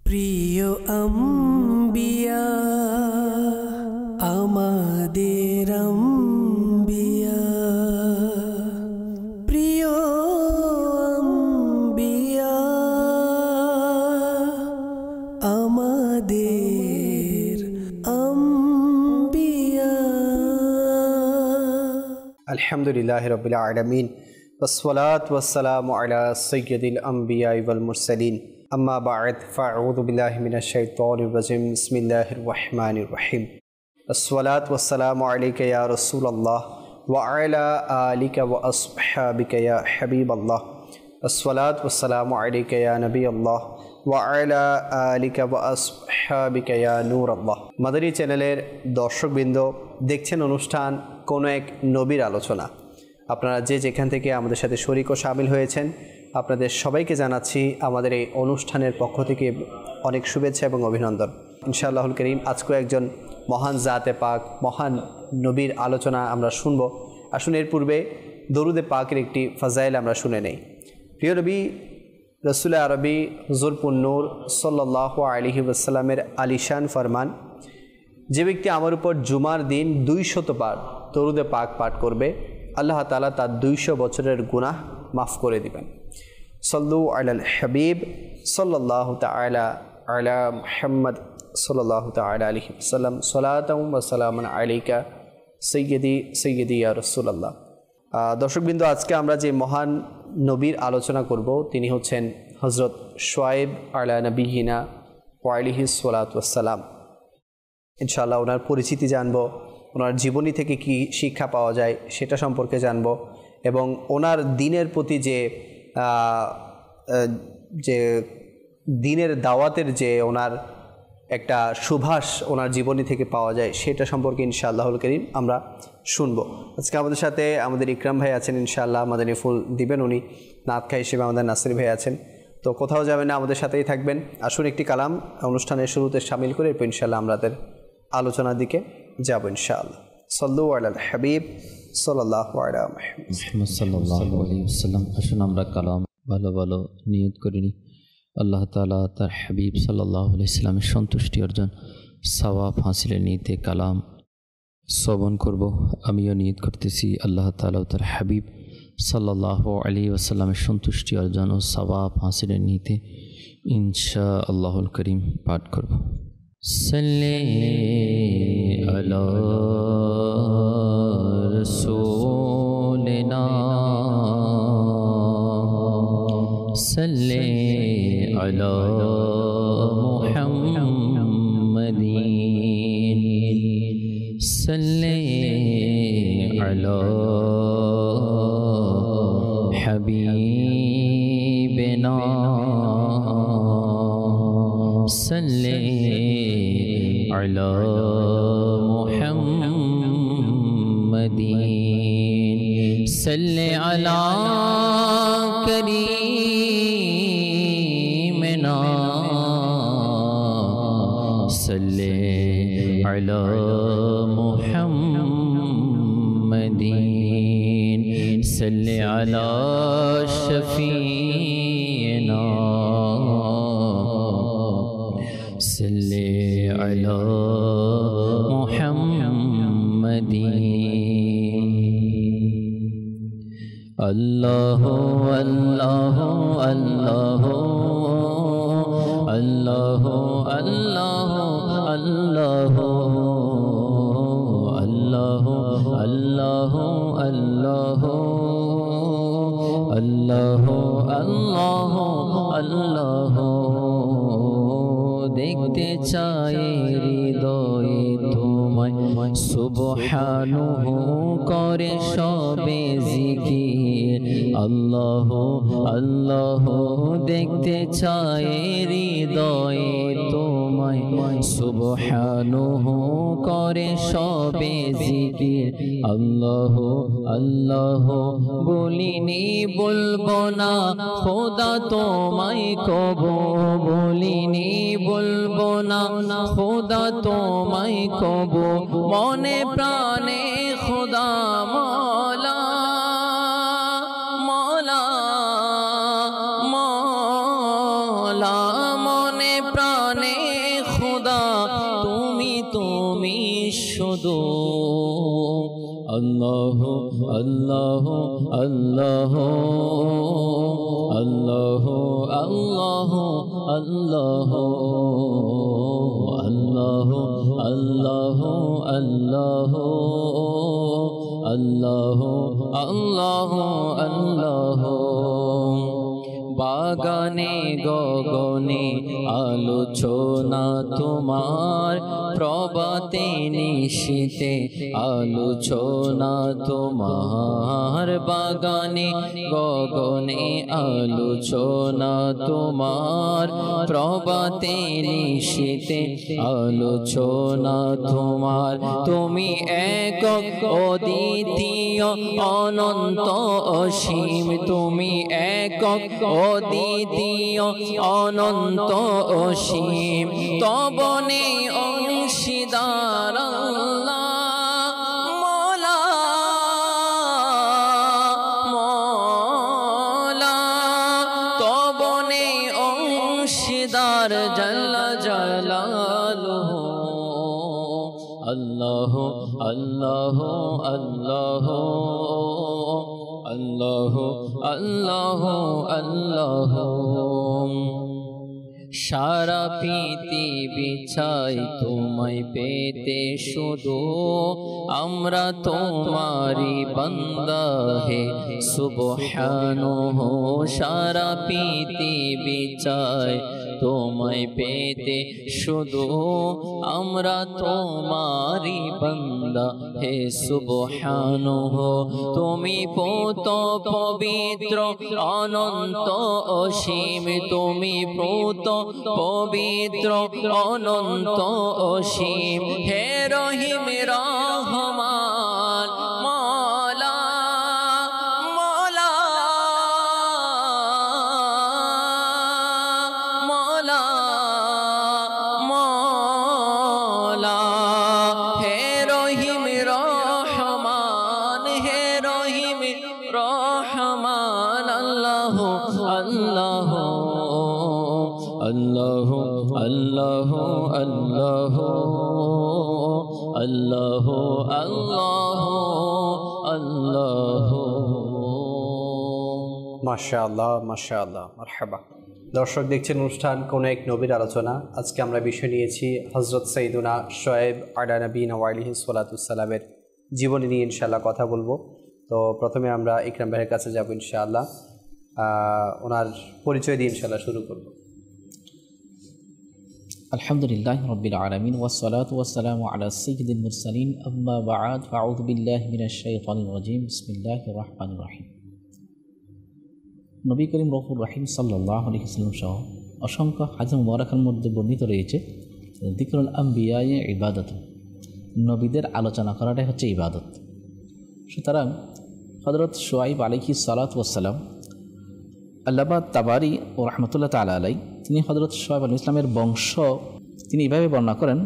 প্রিয় আম্বিয়া আমাদের আম্বিয়া, প্রিয় আম্বিয়া আমাদের আম্বিয়া। আলহামদুলিল্লাহি রাব্বিল আলামিন ওয়াসসালাতু ওয়াসসালামু আলা সাইয়্যিদিল আম্বিয়া ওয়াল মুরসালিন, আম্মা বা'দ, ফাআউযু বিল্লাহি মিনাশ শাইতানির রাজিম। বিসমিল্লাহির রহমানির রহিম। আসসালাতু ওয়াসসালামু আলাইকা ইয়া রাসূলুল্লাহ ওয়া আলা আলিকা ওয়া আসহাবিকা ইয়া হাবিবাল্লাহ। আসসালাতু ওয়াসসালামু আলাইকা ইয়া নবিয়াল্লাহ ওয়া আলা আলিকা ওয়া আসহাবিকা ইয়া নূরাল্লাহ। মাদানী চ্যানেলের দর্শকবৃন্দ, দেখছেন অনুষ্ঠান কোনো এক নবীর আলোচনা। আপনারা যে যেখান থেকে আমাদের সাথে শরীক ও শামিল হয়েছেন, আপনাদের সবাইকে জানাচ্ছি আমাদের এই অনুষ্ঠানের পক্ষ থেকে অনেক শুভেচ্ছা এবং অভিনন্দন। ইনশাআল্লাহুল কারীম আজকেও একজন মহান জাতে পাক, মহান নবীর আলোচনা আমরা শুনব। আসুন এর পূর্বে দরুদে পাকের একটি ফাজাইল আমরা শুনে নেই। প্রিয় নবী রসুল আরবি হুজুর পুন্নূর সাল্লাল্লাহু আলাইহি ওয়াসাল্লামের আলিশান ফরমান, যে ব্যক্তি আমার উপর জুমার দিন 200 বার দরুদে পাক পাঠ করবে, আল্লাহ তাআলা তার 200 বছরের গুনাহ মাফ করে দিবেন। সাল্লু আলাল হাবিব সাল্লাল্লাহু তাআলা আলা মুহাম্মদ সাল্লাল্লাহু তাআলা আলাইহি ওয়াসাল্লাম, সালাতাম ওয়া সালামান আলাইকা সাইয়্যিদি ইয়া রাসূলুল্লাহ। দর্শকবৃন্দ, আজকে আমরা যে মহান নবীর আলোচনা করব তিনি হচ্ছেন হযরত শুআয়ব আলা নবিয়িনা ওয়া আলাইহিস সালাতু ওয়াস সালাম। ইনশাআল্লাহ ওনার পরিচিতি জানব, ওনার জীবনী থেকে কি শিক্ষা পাওয়া যায় সেটা সম্পর্কে জানব, এবং ওনার দিনের প্রতি যে দিনের দাওয়াতের যে ওনার একটা সুভাষ ওনার জীবনী থেকে পাওয়া যায় সেটা সম্পর্কে ইনশাআল্লাহুল কারীম আমরা শুনব। আজকে আমাদের সাথে আমাদের ইকরাম ভাই আছেন, ইনশাআল্লাহ মাদানী ফুল দিবেন উনি। নাতখা হিসেবে আমাদের নাসির ভাই আছেন। তো কোথাও যাবেন না, আমাদের সাথেই থাকবেন। আসুন একটি কালাম অনুষ্ঠানের শুরুতে শামিল করে এরপর ইনশাআল্লাহ আমাদের আলোচনার দিকে যাব ইনশাআল্লাহ। সাল্লু আলাল হাবিব সাল্লাল্লাহু আলা মুহাম্মদ সাল্লাল্লাহু আলাইহি ওয়াসাল্লাম। আসুন আমরা কালাম ভালো ভালো নিয়ত করে নিই। আল্লাহ তাআলা তার হাবিব সাল্লাল্লাহু আলাইহি ওয়াসাল্লামের সন্তুষ্টি অর্জন সওয়াব হাসিলের নিয়তে কালাম শ্রবণ করব। আমিও নিয়ত করতেছি আল্লাহ তাআলা তার হাবিব সাল্লাল্লাহু আলাইহি ওয়াসাল্লামের সন্তুষ্টি অর্জন ও সওয়াব হাসিলের নিয়তে ইনশাআল্লাহুল কারীম পাঠ করব। সাল্লি আলা রাসূলিনা সাল্লি আলা মুহাম্মাদিন সাল্লি আলা হাবিবিনা সাল্লি আলা মুহাম্মাদিন সাল্লি আলা করিমিনা সাল্লি আলা মুহাম্মাদিন সাল্লি আলা শফিনা সাল্লি আলা মুহাম্মাদিন। আল্লাহু আল্লাহু আল্লাহু আল্লাহু আল্লাহু আল্লাহু আল্লাহু আল্লাহু আল্লাহু আল্লাহু আল্লাহু আল্লাহু। দেখতে চাই হৃদয়ে তোমায় সুবহানাহু করে সবে জিকির। আল্লাহু আল্লাহু দেখতে চাই হৃদয়ে তোমায় সুবহানাহু করে সবে জিকির। আল্লাহু আল্লাহু বলিনি বলবো না খোদা তোমায় কব, বলিনি বলবো না খোদা তোমায় কব, মনে প্রাণে খোদা মওলা মওলা মওলা, মনে প্রাণে তুমি শুধু আল্লাহ আল্লাহ আল্লাহ আল্লাহ আল্লাহ আল্লাহ আল্লাহ আল্লাহ আল্লাহ আল্লাহ আল্লাহ আল্লাহ বাগানে গগনে আলোচনা তোমার, প্রভাতে নিশীতে আলোচনা তোমার, বাগানে গগনে আলোচনা তোমার, প্রভাতে নিশীতে আলোচনা তোমার। তুমি একক অদ্বিতীয় অনন্ত অসীম, তুমি একক অদ্বিতীয় অনন্ত অসীম, তবনে অংশীদার আল্লাহ মওলা মওলা, তবনে অংশীদার জাল্লা জালালুহু। আল্লাহ আল্লাহ আল্লাহ আল্লাহ আল্লাহ আল্লাহ। সারা পৃথিবী চাই তোমায় পেতে শুধু, আমরা তোমারি বান্দা হে সুবহানাহু। সারা পৃথিবী চাই তোমায় পেতে শুধু, আমরা তোমারি বান্দা হে সুবহানাহু। তুমি পুত পবিত্র অনন্ত অসীম, তুমি পুত পবিত্র অনন্ত অসীম, হে রহিম রহমান মওলা মওলা মওলা মওলা, হে রহিম রহমান, হে রহিম রহমান। আল্লাহ আল্লাহ আল্লাহ আল্লাহ আল্লাহ আল্লাহ আল্লাহ আল্লাহ। মাশাআল্লাহ মাশাআল্লাহ, মারহাবা। দর্শক দেখছেন অনুষ্ঠান কোন এক নবীর আলোচনা। আজকে আমরা বিষয় নিয়েছি হযরত সাইয়্যিদুনা শুআয়ব আলা নবিয়িনা ওয়া আলাইহি সাল্লাতুস সালামের জীবনী নিয়ে ইনশাআল্লাহ কথা বলবো। তো প্রথমে আমরা ইকরাম ভাইয়ের কাছে যাব ইনশাআল্লাহ, ওনার পরিচয় দিয়ে ইনশাআল্লাহ শুরু করব। আলহামদুলিল্লাহি রাব্বিল আলামিন ওয়াসসালাতু ওয়াসসালামু আলা সাইয়্যিদিল মুরসালিন, আম্মা বা'দ, ফাআউযু বিল্লাহি মিনাশ শাইতানির রাজীম, বিসমিল্লাহির রহমানির রহিম। নবী করিম রউফুর রহিম সাল্লাল্লাহু আলাইহি ওয়াসাল্লাম সহ অসংখ্য হাদিস মুবারাকার মধ্যে বর্ণিত রয়েছে যিকরুল আম্বিয়া ইবাদত, নবীদের আলোচনা করাটাই হচ্ছে ইবাদত। সুতরাং হযরত শুআয়ব আলাইহিস সালাতু ওয়াস সালাম, আল্লামা তাবারি ও রহমতুল্লাহ তাআলা আলাই, তিনি হযরত শুআয়ব আলাইহিস সালামের বংশ তিনি এভাবে বর্ণনা করেন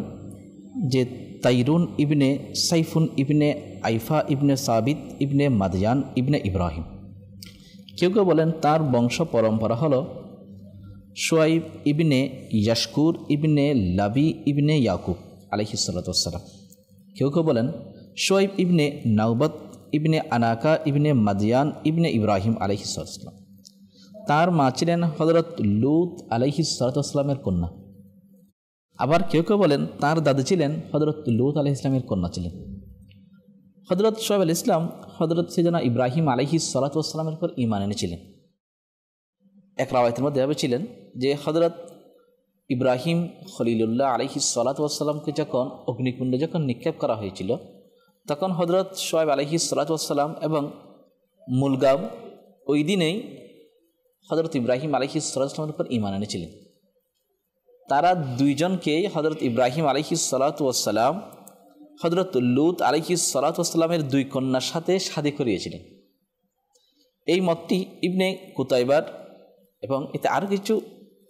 যে তাইরুন ইবনে সাইফুন ইবনে আইফা ইবনে সাবিত ইবনে মাদয়ান ইবনে ইব্রাহিম। কেউ কেউ বলেন তার বংশ পরম্পরা হলো শুআয়ব ইবনে ইয়াশকুর ইবনে লাবি ইবনে ইয়াকুব আলাইহিস সালাতু ওয়াস সালাম। কেউ কেউ বলেন শুআয়ব ইবনে নাওবাত ইবনে আনাকা ইবনে মাদয়ান ইবনে ইব্রাহিম আলাইহিস সালাম। তার মা ছিলেন হযরত লূত আলাইহিস সালাতু ওয়াস সালামের কন্যা। আবার কেউ কেউ বলেন তার দাদু ছিলেন হযরত লূত আলাইহিস সালামের কন্যা ছিলেন। হযরত শুআয়ব আলাইহিস সালাম হযরত সাইয়্যিদুনা ইব্রাহিম আলাইহিস সালাতু ওয়াস সালামের উপর ঈমান এনেছিলেন। এক রাওয়ায়াতের মধ্যে এভাবে ছিলেন যে হযরত ইব্রাহিম খলিলুল্লাহ আলাইহিস সালাতু ওয়াস সালামকে যখন অগ্নিকুণ্ডে যখন নিক্ষেপ করা হয়েছিল, তখন হযরত শুআয়ব আলাইহিস সালাতু ওয়াস সালাম এবং মুলগাম ওই দিনেই হযরত ইব্রাহিম আলাইহিস সালাতু ওয়াস সালামের উপর ঈমান এনেছিলেন। তারা দুইজনকেই হযরত ইব্রাহিম আলাইহিস সালাতু ওয়াস সালাম হযরত লূত আলাইহিস সালাতু ওয়াস সালামের দুই কন্যার সাথে শাদী করিয়েছিলেন। এই মতটি ইবনে কুতাইবার এবং এতে আরও কিছু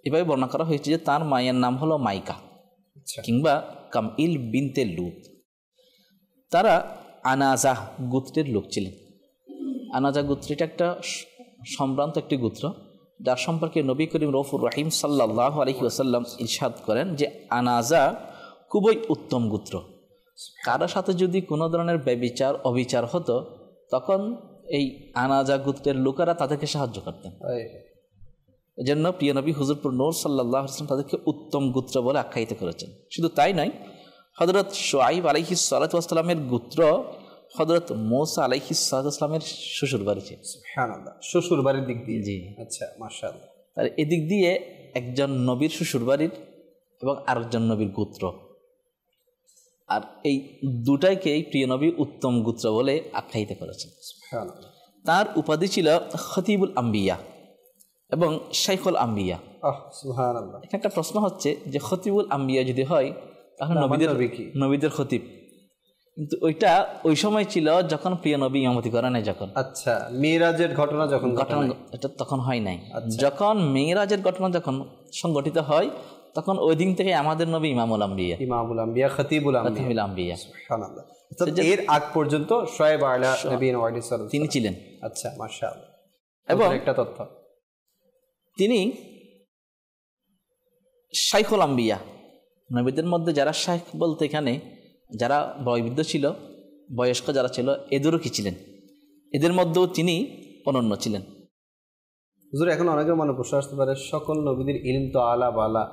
এভাবে বর্ণনা করা হয়েছে যে তার মায়ের নাম হলো মাইকা কিংবা কামইল বিনতে লূত। তারা আনাজাহ গোত্রের লোক ছিলেন। আনাজা গোত্রটা একটা সম্ভ্রান্ত একটি গোত্র, যার সম্পর্কে নবী করিম রউফুর রহিম সাল্লাল্লাহু আলাইহি ওয়াসাল্লাম ইরশাদ করেন যে আনাজা খুবই উত্তম গোত্র। কারোর সাথে যদি কোনো ধরনের ব্যভিচার অবিচার হতো তখন এই আনাজা গোত্রের লোকেরা তাদেরকে সাহায্য করতেন। এজন্য প্রিয় নবী হুজুরপুর নূর সাল্লাল্লাহু আলাইহি ওয়াসাল্লাম তাদেরকে উত্তম গোত্র বলে আখ্যায়িত করেছেন। শুধু তাই নয়, হযরত শুআইব আলাইহিস সালাতু ওয়াস সালামের গোত্র হযরত মূসা আলাইহিস সালাতু ওয়াস সালামের শ্বশুর বাড়ি ছিল। সুবহানাল্লাহ, শ্বশুর বাড়ির দিক দিয়ে। জি, আচ্ছা, মাশাআল্লাহ। আর এদিক দিয়ে একজন নবীর শ্বশুর বাড়ির এবং আরেকজন নবীর গোত্র, আর এই দুটাইকেই প্রিয় নবী উত্তম গোত্র বলে আখ্যায়িত করেছেন। সুবহানাল্লাহ। তার উপাধি ছিল খতিবুল আম্বিয়া এবং শাইখুল আম্বিয়া। সুবহানাল্লাহ। এখানে একটা প্রশ্ন হচ্ছে যে খতিবুল আম্বিয়া যদি হয় তাহলে নবীদের খতিব, কিন্তু ওইটা ওই সময় ছিল যখন প্রিয় নবী ইমামতি করেন নাই, যখন আচ্ছা মিরাজের ঘটনা যখন এটা তখন হয় নাই। যখন মিরাজের ঘটনা যখন সংগঠিত হয় তখন ওই দিন থেকে আমাদের নবী ইমামুল আম্বিয়া খতিবুল আম্বিয়া সুবহানাল্লাহ। এর আগ পর্যন্ত শুআইব আলাইহিস সালাম তিনি ছিলেন। আচ্ছা, মাশাআল্লাহ। এবং একটা তথ্য, তিনি শাইখুল আম্বিয়া, নবীদের মধ্যে যারা শাইখ বলতে এখানে যারা বয়োবৃদ্ধ ছিল, বয়স্ক যারা ছিল, এদেরও কি ছিলেন, এদের মধ্যেও তিনি অনন্য ছিলেন। হুজুর, এখন অনেকের মনে প্রশ্ন আসতে পারে সকল নবীদের ইলম তো আলা বালা,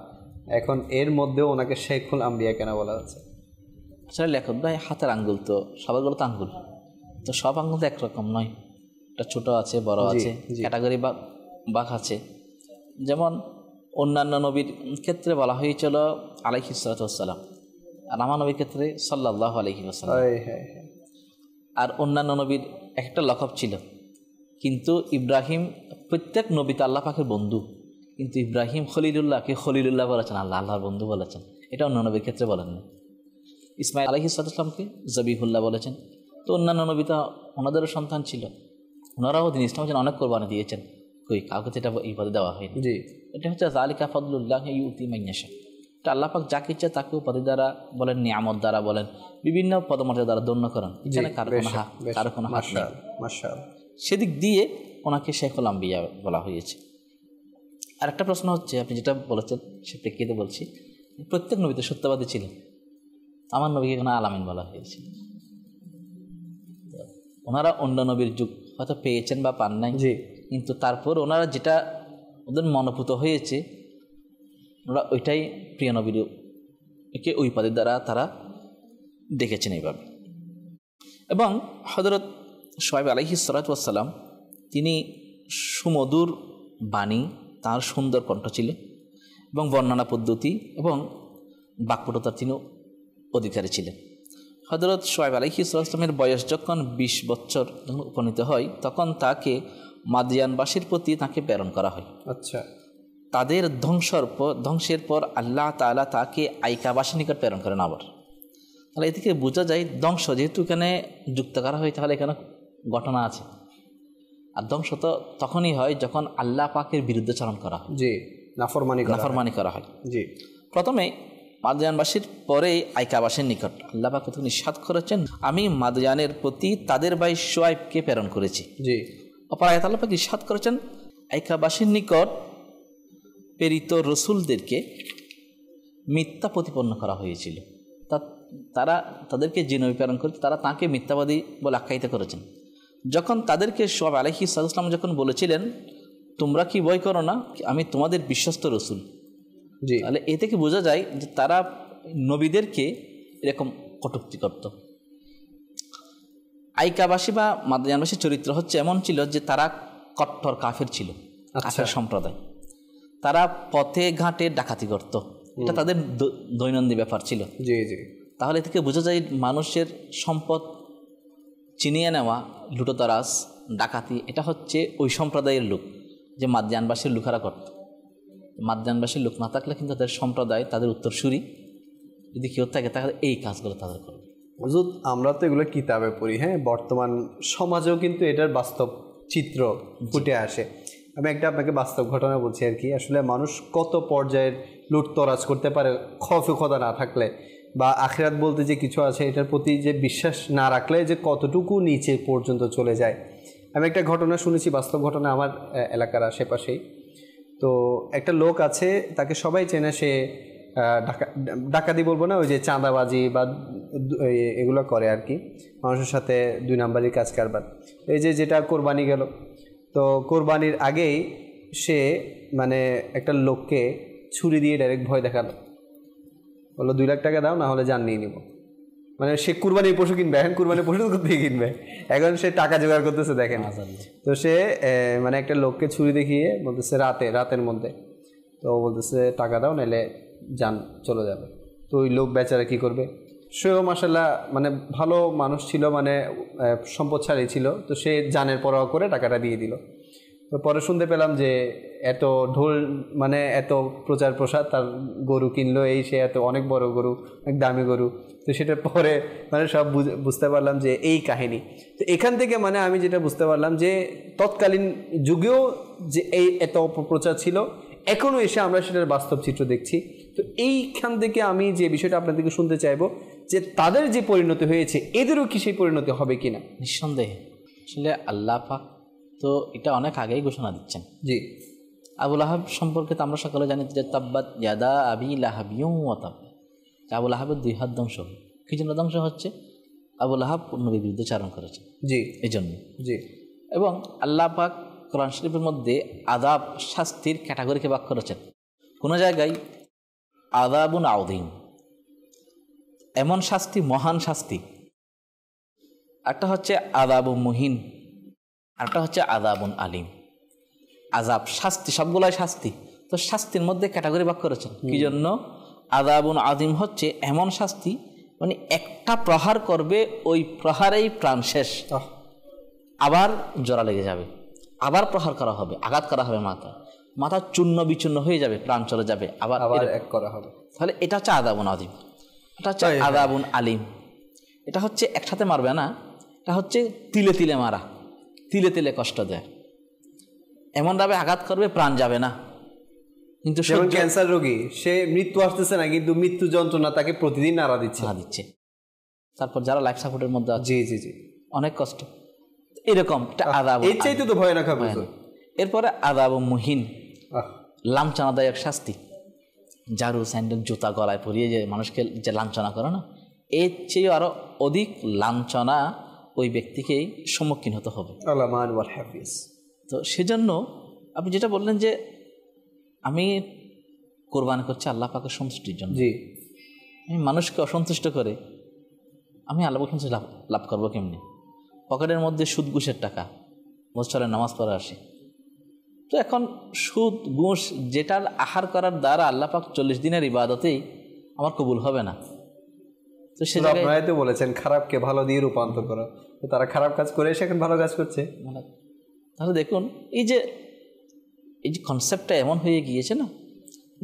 এখন এর মধ্যেও ওনাকে শাইখুল আম্বিয়া কেন বলা হচ্ছে? আসলে লেখক ভাই, হাতের আঙ্গুল তো সবাইগুলো তো আঙ্গুল, তো সব আঙ্গুল তো একরকম নয়, একটা ছোট আছে, বড় আছে, ক্যাটাগরি বা বাঘ আছে। যেমন অন্যান্য নবীর ক্ষেত্রে বলা হয়েছিল আলাইহিস সালাতু ওয়াস সালাম, আর আমার নবীর ক্ষেত্রে সাল্লাল্লাহু আলাইহি ওয়াসাল্লাম। আর অন্যান্য নবীর একটা লকব ছিল, কিন্তু ইব্রাহিম, প্রত্যেক নবী তো আল্লাহ পাকের বন্ধু, কিন্তু ইব্রাহিম খলিলুল্লাহকে খলিলুল্লাহ বলেছেন, আল্লাহর বন্ধু বলেছেন, এটা অন্য নবীর ক্ষেত্রে বলেন না। ইসমাইল আলাইহিস সালামকে জবিহুল্লাহ বলেছেন। তো অন্যান্য নবী তো ওনাদেরও সন্তান ছিল, ওনারাও দিন ইসলামের জন্য অনেক কোরবানি দিয়েছেন, কই কাউকে তো এটা এই পদে দেওয়া হয়নি। এটা হচ্ছে যালিকা ফাদলুল্লাহ ইউতি মান ইয়াশা, এটা আল্লাহ পাক যাকে ইচ্ছা তাকে উপাধি দ্বারা বলেন, নিয়ামত দ্বারা বলেন, বিভিন্ন পদমর্যাদা দ্বারা দন্য করেন, এখানে কারো কোনো হাত নেই। সেদিক দিয়ে ওনাকে শাইখুল আম্বিয়া বলা হয়েছে। আর একটা প্রশ্ন হচ্ছে, আপনি যেটা বলেছেন সে প্রেক্ষিতে বলছি, প্রত্যেক নবী তো সত্যবাদী ছিলেন, আমার নবীকে কোনো আলামিন বলা হয়েছে। ওনারা অন্য নবীর যুগ হয়তো পেয়েছেন বা পান নাই, কিন্তু তারপর ওনারা যেটা ওদের মনোভূত হয়েছে ওরা ওইটাই প্রিয় নবীর একে ওই উপাধির দ্বারা তারা দেখেছেন এইভাবে। এবং হযরত শুআইব আলাইহিস সালাতু ওয়াস সালাম, তিনি সুমধুর বাণী, তার সুন্দর কণ্ঠ ছিল এবং বর্ণনা পদ্ধতি এবং বাক্পটুতার তিনি অধিকারী ছিলেন। হযরত শুআইব আলাইহিস সালামের বয়স যখন 20 বছর উপনীত হয় তখন তাকে মাদিয়ানবাসীর প্রতি তাকে প্রেরণ করা হয়। আচ্ছা, তাদের ধ্বংসের পর আল্লাহ তাআলা তাকে আইকাবাসীর নিকট প্রেরণ করেন আবার। তাহলে এ থেকে বোঝা যায় ধ্বংস যেহেতু এখানে যুক্ত করা হয়, তাহলে এখানে ঘটনা আছে। আর ধ্বংস তো তখনই হয় যখন আল্লাহ পাকের বিরুদ্ধে চারণ করা হয়, নাফরমানি করা হয়। প্রথমে মাদিয়ানবাসীর, পরে আইকাবাসীর নিকট আল্লাহ পাক নিষেধ করেছেন, আমি মাদিয়ানের প্রতি তাদের ভাই শুআইবকে প্রেরণ করেছি। অপর আয়াত আল্লাহ পাক নিষেধ করেছেন আইকাবাসীর নিকট প্রেরিত রসুলদেরকে মিথ্যা প্রতিপন্ন করা হয়েছিল। তারা তাদেরকে যে নবী প্রেরণ করেছে তারা তাকে মিথ্যাবাদী বলে আখ্যায়িত করেছেন। যখন তাদেরকে শুআইব আলাইহিস সালাম যখন বলেছিলেন তোমরা কি ভয় করো না, আমি তোমাদের বিশ্বস্ত রসুল, তাহলে এ থেকে বোঝা যায় যে তারা নবীদেরকে এরকম কটূক্তি করত। আইকাবাসী বা মাদিয়ানবাসীর চরিত্র হচ্ছে এমন ছিল যে তারা কট্টর কাফের ছিল, কাফের সম্প্রদায়। তারা পথে ঘাটে ডাকাতি করত, এটা তাদের দৈনন্দিন ব্যাপার ছিল। তাহলে থেকে বোঝা যায় মানুষের সম্পদ চিনিয়ে নেওয়া, লুটোতরাজ, ডাকাতি, এটা হচ্ছে ওই সম্প্রদায়ের লোক যে মাদিয়ানবাসীর লোকেরা করত। মাদিয়ানবাসীর লোক না থাকলে কিন্তু তাদের সম্প্রদায়, তাদের উত্তরসূরি যদি কেউ থাকে তাহলে এই কাজগুলো তাদের করবে। হুজুর, আমরা তো এগুলো কিতাবে পড়ি, হ্যাঁ, বর্তমান সমাজেও কিন্তু এটার বাস্তব চিত্র ফুটে আসে। আমি একটা আপনাকে বাস্তব ঘটনা বলছি আর কি। আসলে মানুষ কত পর্যায়ের লুটতরাজ করতে পারে খৌফে খোদা না থাকলে, বা আখিরাত বলতে যে কিছু আছে এটার প্রতি যে বিশ্বাস না রাখলে যে কতটুকু নিচে পর্যন্ত চলে যায়। আমি একটা ঘটনা শুনেছি, বাস্তব ঘটনা, আমার এলাকার আশেপাশেই। তো একটা লোক আছে, তাকে সবাই চেনে, সে ডাকাতি বলবো না, ওই যে চাঁদাবাজি বা এগুলো করে আর কি, মানুষের সাথে 2 নাম্বারি কাজ কারবার। এই যে যেটা কোরবানি গেল, তো কোরবানির আগেই সে মানে একটা লোককে ছুরি দিয়ে ডাইরেক্ট ভয় দেখালো, বললো 2 লাখ টাকা দাও, না হলে জান নিয়ে নিব। মানে সে কুরবানির পশু কিনবে, এখন কুরবানির পশু কোথায় কিনবে, এখন সে টাকা জোগাড় করতেছে দেখেন। তো সে মানে একটা লোককে ছুরি দেখিয়ে বলতেছে রাতের মধ্যে, তো বলতেছে টাকা দাও নাহলে যান চলে যাবে। তো ওই লোক বেচারা কী করবে, সেও মাশাআল্লাহ মানে ভালো মানুষ ছিল, মানে সম্পদশালী ছিল, তো সে জানের পরোয়া করে টাকাটা দিয়ে দিল। তো পরে শুনতে পেলাম যে এত ঢোল মানে এত প্রচার প্রসার, তার গরু কিনলো, এই সে এত অনেক বড় গরু, অনেক দামি গরু। তো সেটার পরে মানে সব বুঝতে পারলাম যে এই কাহিনী। তো এখান থেকে মানে আমি যেটা বুঝতে পারলাম যে তৎকালীন যুগেও যে এই এত অপপ্রচার ছিল, এখনও এসে আমরা সেটার বাস্তব চিত্র দেখছি। তো এইখান থেকে আমি যে বিষয়টা আপনাদেরকে শুনতে চাইবো যে তাদের যে পরিণতি হয়েছে, এদেরও কি সেই পরিণতি হবে কিনা? নিঃসন্দেহে আসলে আল্লাহ পাক তো এটা অনেক আগেই ঘোষণা দিচ্ছেন। জি, আবু লাহাব সম্পর্কে তো আমরা সকলে জানি যে তাব্বাত ইয়াদা আবি লাহাবিয়ুম ওয়া তাব, আবু লাহাবের 2 হাত ধ্বংস। কি জন্য ধ্বংস হচ্ছে? আবু লাহাব নবীর বিরুদ্ধে চারণ করেছে, জি, এই জন্য। জি। এবং আল্লাহ পাক কোরআন শরীফের মধ্যে আযাব শাস্তির ক্যাটাগরিকে ভাগ করেছেন। কোনো জায়গায় আযাবুন আযীম, এমন শাস্তি, মহান শাস্তি। একটা হচ্ছে আযাবুন মুহিন, একটা হচ্ছে আযাবুন আলিম। আযাব শাস্তি, সবগুলাই শাস্তি। তো শাস্তির মধ্যে ক্যাটাগরি ভাগ করেছেন। কি জন্য? আযাবুন আযীম হচ্ছে এমন শাস্তি, মানে একটা প্রহার করবে, ওই প্রহারেই প্রাণ শেষ, আবার জোড়া লেগে যাবে, আবার প্রহার করা হবে, আঘাত করা হবে, মাথা চূর্ণ বিচূর্ণ হয়ে যাবে, প্রাণ চলে যাবে, আবার এক করা হবে। তাহলে এটা হচ্ছে আযাবুন আযীম। এটা হচ্ছে আযাবুন আলিম। এটা হচ্ছে একসাথে মারবে না, এটা হচ্ছে তিলে তিলে মারা, তিলে তিলে কষ্ট দেয়, এমনভাবে আঘাত করবে প্রাণ যাবে না। কিন্তু ক্যান্সার রোগী, সে মৃত্যু আসতেছে না, কিন্তু মৃত্যু যন্ত্রণা তাকে প্রতিদিন নাড়া দিচ্ছে। তারপর যারা লাইফ সাপোর্টের মধ্যে আছে, জি জি জি, অনেক কষ্ট। এরকম একটা আযাব, এর চাইতে তো ভয়ানক হবে। এরপরে আযাবুন মুহিন, লাঞ্ছনাদায়ক শাস্তি। ঝাড়ু, স্যান্ডেল, জুতা গলায় পরিয়ে যে মানুষকে যে লাঞ্ছনা করে না, এর চেয়ে আরো অধিক লাঞ্ছনা ওই ব্যক্তিকেই সম্মুখীন হতে হবে। তো সেজন্য আপনি যেটা বললেন যে আমি কোরবানি করছি আল্লাহ পাকের সন্তুষ্টির জন্য, জি, আমি মানুষকে অসন্তুষ্ট করে আমি আল্লাহ পাকের সন্তুষ্টি লাভ করবো কেমনি? পকেটের মধ্যে সুদ ঘুষের টাকা, মসজিদে নামাজ পড়ে আসে। তো এখন সুদ ঘুষ যেটার আহার করার দ্বারা আল্লাহ পাক 40 দিনের ইবাদতেই আমার কবুল হবে না। তো সে আপনারাই তো বলেছেন খারাপকে ভালো দিয়ে রূপান্তর করা, তো তারা খারাপ কাজ করে এসে এখন ভালো কাজ করছে। তাহলে দেখুন এই যে কনসেপ্টটা এমন হয়ে গিয়েছে না,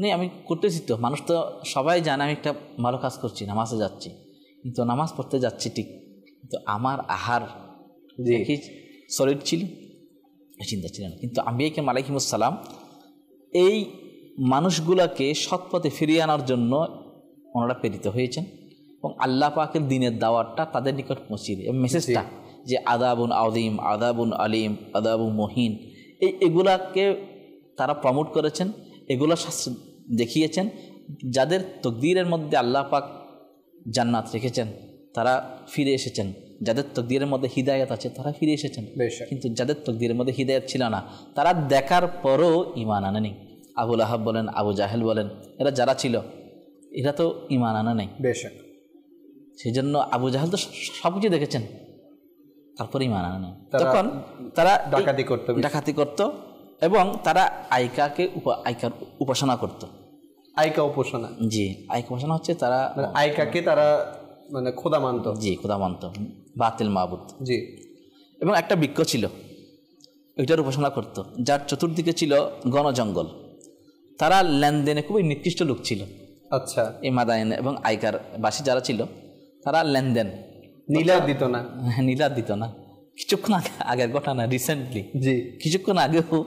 নেই আমি করতেছি তো, মানুষ তো সবাই জানে আমি একটা ভালো কাজ করছি, নামাজে যাচ্ছি, কিন্তু নামাজ পড়তে যাচ্ছি ঠিক, কিন্তু আমার আহার দেখি সলিড ছিল, চিন্তা ছিল না। কিন্তু আম্বিয়া কিরাম আলাইহিমুস সালাম এই মানুষগুলোকে সৎপথে ফিরিয়ে আনার জন্য ওনারা প্রেরিত হয়েছেন, এবং আল্লাহ পাকের দিনের দাওয়াতটা তাদের নিকট পৌঁছিয়ে দিয়ে মেসেজটা যে আযাবুন আযীম, আযাবুন আলিম, আযাবুন মুহিন, এগুলাকে তারা প্রমোট করেছেন, এগুলো শাস্তি দেখিয়েছেন। যাদের তকদিরের মধ্যে আল্লাহ পাক জান্নাত রেখেছেন তারা ফিরে এসেছেন, যাদের তকদিরের মধ্যে হিদায়াত আছে তারা ফিরে এসেছেন। কিন্তু যাদের তকদিরের মধ্যে হিদায়াত ছিল না, তারা দেখার পরও ঈমান আনেনি। আবু লাহাব বলেন, আবু জাহেল বলেন, এরা যারা ছিল এরা তো ঈমান আনে নাই। বেশক সেই জন্য আবু জাহেল তো সব কিছু দেখেছেন, তারপরে ঈমান আনে নাই। তখন তারা ডাকাতি করত এবং তারা আইকার উপাসনা করত। আইকা উপাসনা, জি, আইকা উপাসনা হচ্ছে তারা আইকাকে তারা মানে খোদা মানত। জি, খোদা মানত, বাতিল মাবুদ। জি, এবং একটা বৃক্ষ ছিল, ওইটার উপাসনা করত, যার চতুর্দিকে ছিল ঘন জঙ্গল। তারা লেনদেনে খুবই নিকৃষ্ট লোক ছিল। আচ্ছা, এই মাদায়েন এবং আইকার বাসী যারা ছিল তারা লেনদেন নীলাদ দিত না। নীলাদ দিত না। কিছুক্ষণ আগের ঘটনা, রিসেন্টলি, জি, কিছুক্ষণ আগেও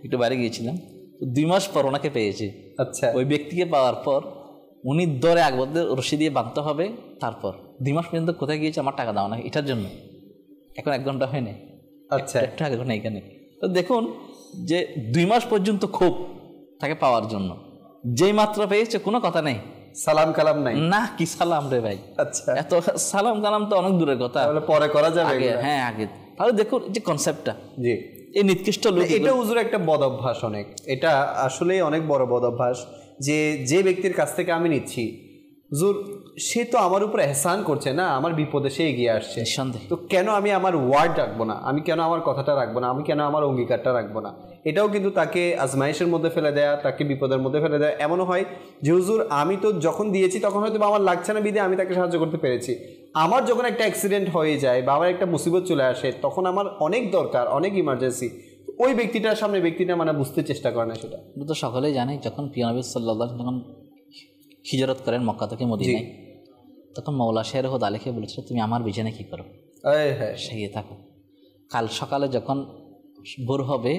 একটু বাইরে গিয়েছিলাম, 2 মাস পর ওনাকে পেয়েছে। আচ্ছা, ওই ব্যক্তিকে পাওয়ার পর উনি দরে আগবদ্ধ রশি দিয়ে বাঁধতে হবে, তারপর 2 মাস পর্যন্ত কোথায় গিয়েছে আমার টাকা দাও না এটার জন্য। এখন 1 ঘন্টা হয় না, আচ্ছা, একটা আগে ঘন্টা এখানে। তো দেখুন যে 2 মাস পর্যন্ত খুব তাকে পাওয়ার জন্য, যেই মাত্র পেয়েছে কোনো কথা নেই, সালাম কালাম নাই না, কি সালাম রে ভাই, আচ্ছা এত সালাম কালাম তো অনেক দূরের কথা, তাহলে পরে করা যাবে আগে, হ্যাঁ আগে। তাহলে দেখুন যে কনসেপ্টটা, জি এই নিকৃষ্ট লোক, এটা হুজুর একটা বদ অভ্যাস, অনেক, এটা আসলে অনেক বড় বদ অভ্যাস। যে ব্যক্তির কাছ থেকে আমি নিচ্ছি, হুজুর সে তো আমার উপর এহসান করছে না, আমার বিপদে সে এগিয়ে আসছে, নিঃসন্দেহে। তো কেন আমি আমার ওয়ার্ড রাখবো না, আমি কেন আমার কথাটা রাখবো না, আমি কেন আমার অঙ্গীকারটা রাখবো না? এটাও কিন্তু তাকে আজমাইশের মধ্যে ফেলে দেয়া, তাকে বিপদের মধ্যে ফেলে দেয়া। এমনও হয় যে হুজুর আমি তো যখন দিয়েছি তখন হয়তো আমার লাগছে না বিধে আমি তাকে সাহায্য করতে পেরেছি, আমার যখন একটা অ্যাক্সিডেন্ট হয়ে যায় বা আমার একটা মুসিবত চলে আসে, তখন আমার অনেক দরকার, অনেক ইমার্জেন্সি, ওই ব্যক্তিটার সামনে ব্যক্তিটা মানে বুঝতে চেষ্টা করে না সেটা। তো সকলেই জানে যখন প্রিয় নবী সাল্লাল্লাহু আলাইহি ওয়াসাল্লাম যখন হিজরত করেন মক্কা থেকে মদিনায়, তখন মওলা শের হুদ আলীকে বলেছিল তুমি আমার বিছানায় কী করো, হ্যাঁ সেগিয়ে থাকো, কাল সকালে যখন ভোর হবে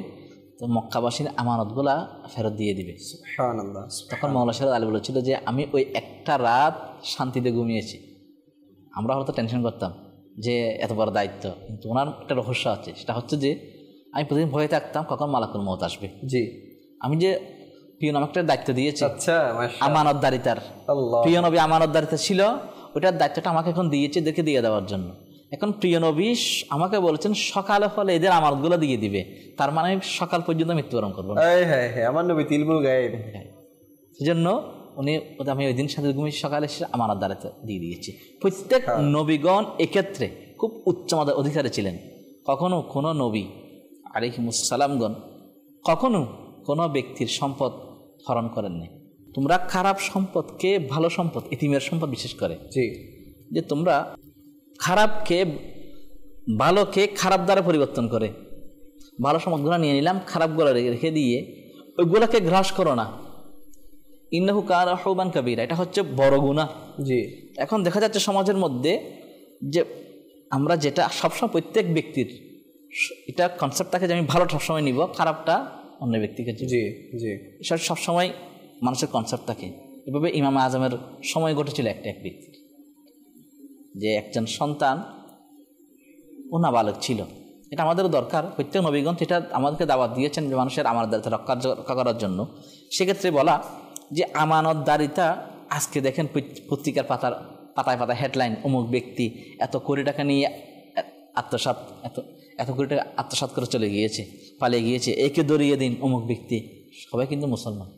তো মক্কাবাসীর আমানতগুলা ফেরত দিয়ে দিবে। সুবহানাল্লাহ। তখন মওলা শের হুদ আলী বলেছিল যে আমি ওই একটা রাত শান্তিতে ঘুমিয়েছি। আমরা হয়তো টেনশন করতাম যে এত বড় দায়িত্ব, কিন্তু ওনার একটা রহস্য আছে, সেটা হচ্ছে যে আমি প্রতিদিন ভয়ে থাকতাম কখন মালাকুল মউত আসবে। জি, আমি যে প্রিয় নবী একটা দায়িত্ব দিয়েছে, আচ্ছা মাশাআল্লাহ, আমানতদারিতার, আল্লাহ, প্রিয় নবী আমানতদারিতা ছিল, ওইটার দায়িত্বটা আমাকে এখন দিয়েছে দেখে দিয়ে দেওয়ার জন্য। এখন প্রিয় নবী আমাকে বলেছেন সকালে হলে এদের আমানতগুলো দিয়ে দিবে, তার মানে আমি সকাল পর্যন্ত মৃত্যুবরণ করবো। হ্যাঁ আমার নবী তিলবুল গায়েব, সেজন্য উনি আমি ওই দিন সাথে ঘুমিয়ে সকালে এসে আমানতদারিতা দিয়ে দিয়েছি। প্রত্যেক নবীগণ এক্ষেত্রে খুব উচ্চমাদের অধিকারী ছিলেন। কখনো কোনো নবী আলাইহিমুস সালামগণ কখনো কোনো ব্যক্তির সম্পদ হরণ করেন নাই। তোমরা খারাপ সম্পদকে ভালো সম্পদ, ইতিমের সম্পদ বিশেষ করে, জি, যে তোমরা খারাপকে ভালোকে খারাপ দ্বারা পরিবর্তন করে, ভালো সম্পদগুলো নিয়ে নিলাম, খারাপগুলো রেখে দিয়ে ওইগুলোকে গ্রাস করো না। ইন্নাহু কানা হুবান কাবীরা, এটা হচ্ছে বড় গুনাহ। জি, এখন দেখা যাচ্ছে সমাজের মধ্যে যে আমরা যেটা সবসময় প্রত্যেক ব্যক্তির এটা কনসেপ্ট থাকে যে আমি ভালো সবসময় নিব, খারাপটা অন্য ব্যক্তিকে। জি জি, এটা সবসময় মানুষের কনসেপ্ট থাকে। এভাবে ইমাম আজমের সময় ঘটেছিল এক ব্যক্তির, যে একজন সন্তান ও নাবালক ছিল। এটা আমাদেরও দরকার, প্রত্যেক নবীগণ এটা আমাদেরকে দাওয়াত দিয়েছেন যে মানুষের আমানতদারিতা রক্ষা করার জন্য। সেক্ষেত্রে বলা যে আমানতদারিতা, আজকে দেখেন পত্রিকার পাতায় পাতায় হেডলাইন, অমুক ব্যক্তি এত কোটি টাকা নিয়ে এত কোটি টাকা আত্মসাৎ করে চলে গিয়েছে, পালিয়ে গিয়েছে, একে ধরিয়ে দিন অমুক ব্যক্তি। সবাই কিন্তু মুসলমান,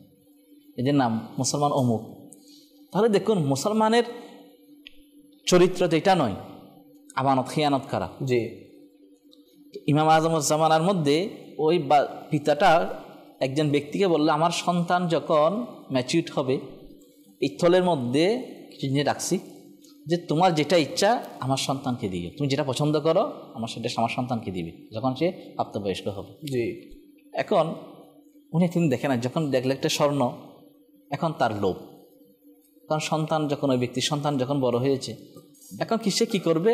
এদের নাম মুসলমান অমুক। তাহলে দেখুন মুসলমানের চরিত্র তো এটা নয় আমানত খিয়ানত করা। জি, ইমাম আজমের জামানার মধ্যে ওই পিতাটা একজন ব্যক্তিকে বললো আমার সন্তান যখন ম্যাচিউর হবে এই থলের মধ্যে কিছু জিনিস রাখছি, যে তোমার যেটা ইচ্ছা আমার সন্তানকে দিও, তুমি যেটা পছন্দ করো সেটা আমার সন্তানকে দিবে যখন সে প্রাপ্তবয়স্ক হবে। জি, এখন উনি তিনি দেখে না, যখন দেখলে একটা স্বর্ণ, এখন তার লোভ, কারণ সন্তান যখন ওই ব্যক্তির সন্তান যখন বড় হয়েছে, এখন সে কী করবে,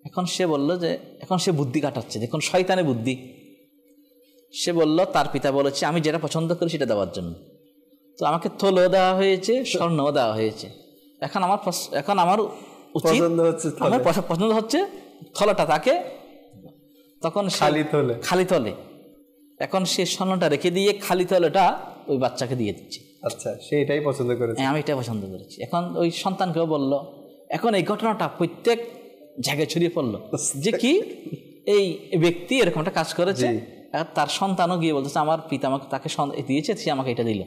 এখন সে বলল যে এখন সে বুদ্ধি কাটাচ্ছে, দেখুন শয়তানের বুদ্ধি। সে বলল তার পিতা বলেছে আমি যেটা পছন্দ করি সেটা দেওয়ার জন্য, তো আমাকে থলও দেওয়া হয়েছে, স্বর্ণও দেওয়া হয়েছে, এখন আমার উচিত, আমার পছন্দ হচ্ছে থলটা তাকে, তখন খালি থলে এখন সে স্বর্ণটা রেখে দিয়ে খালি থলেটা ওই বাচ্চাকে দিয়ে দিচ্ছে। আচ্ছা, সে এটাই পছন্দ করেছে, আমি এটাই পছন্দ করেছি। এখন ওই সন্তানকেও বলল, এখন এই ঘটনাটা প্রত্যেক জায়গায় ছড়িয়ে পড়লো যে কি এই ব্যক্তি এরকম একটা কাজ করেছে, তার সন্তানও গিয়ে বলতেছে আমার পিতা আমাকে তাকে দিয়েছে, সে আমাকে এটা দিল।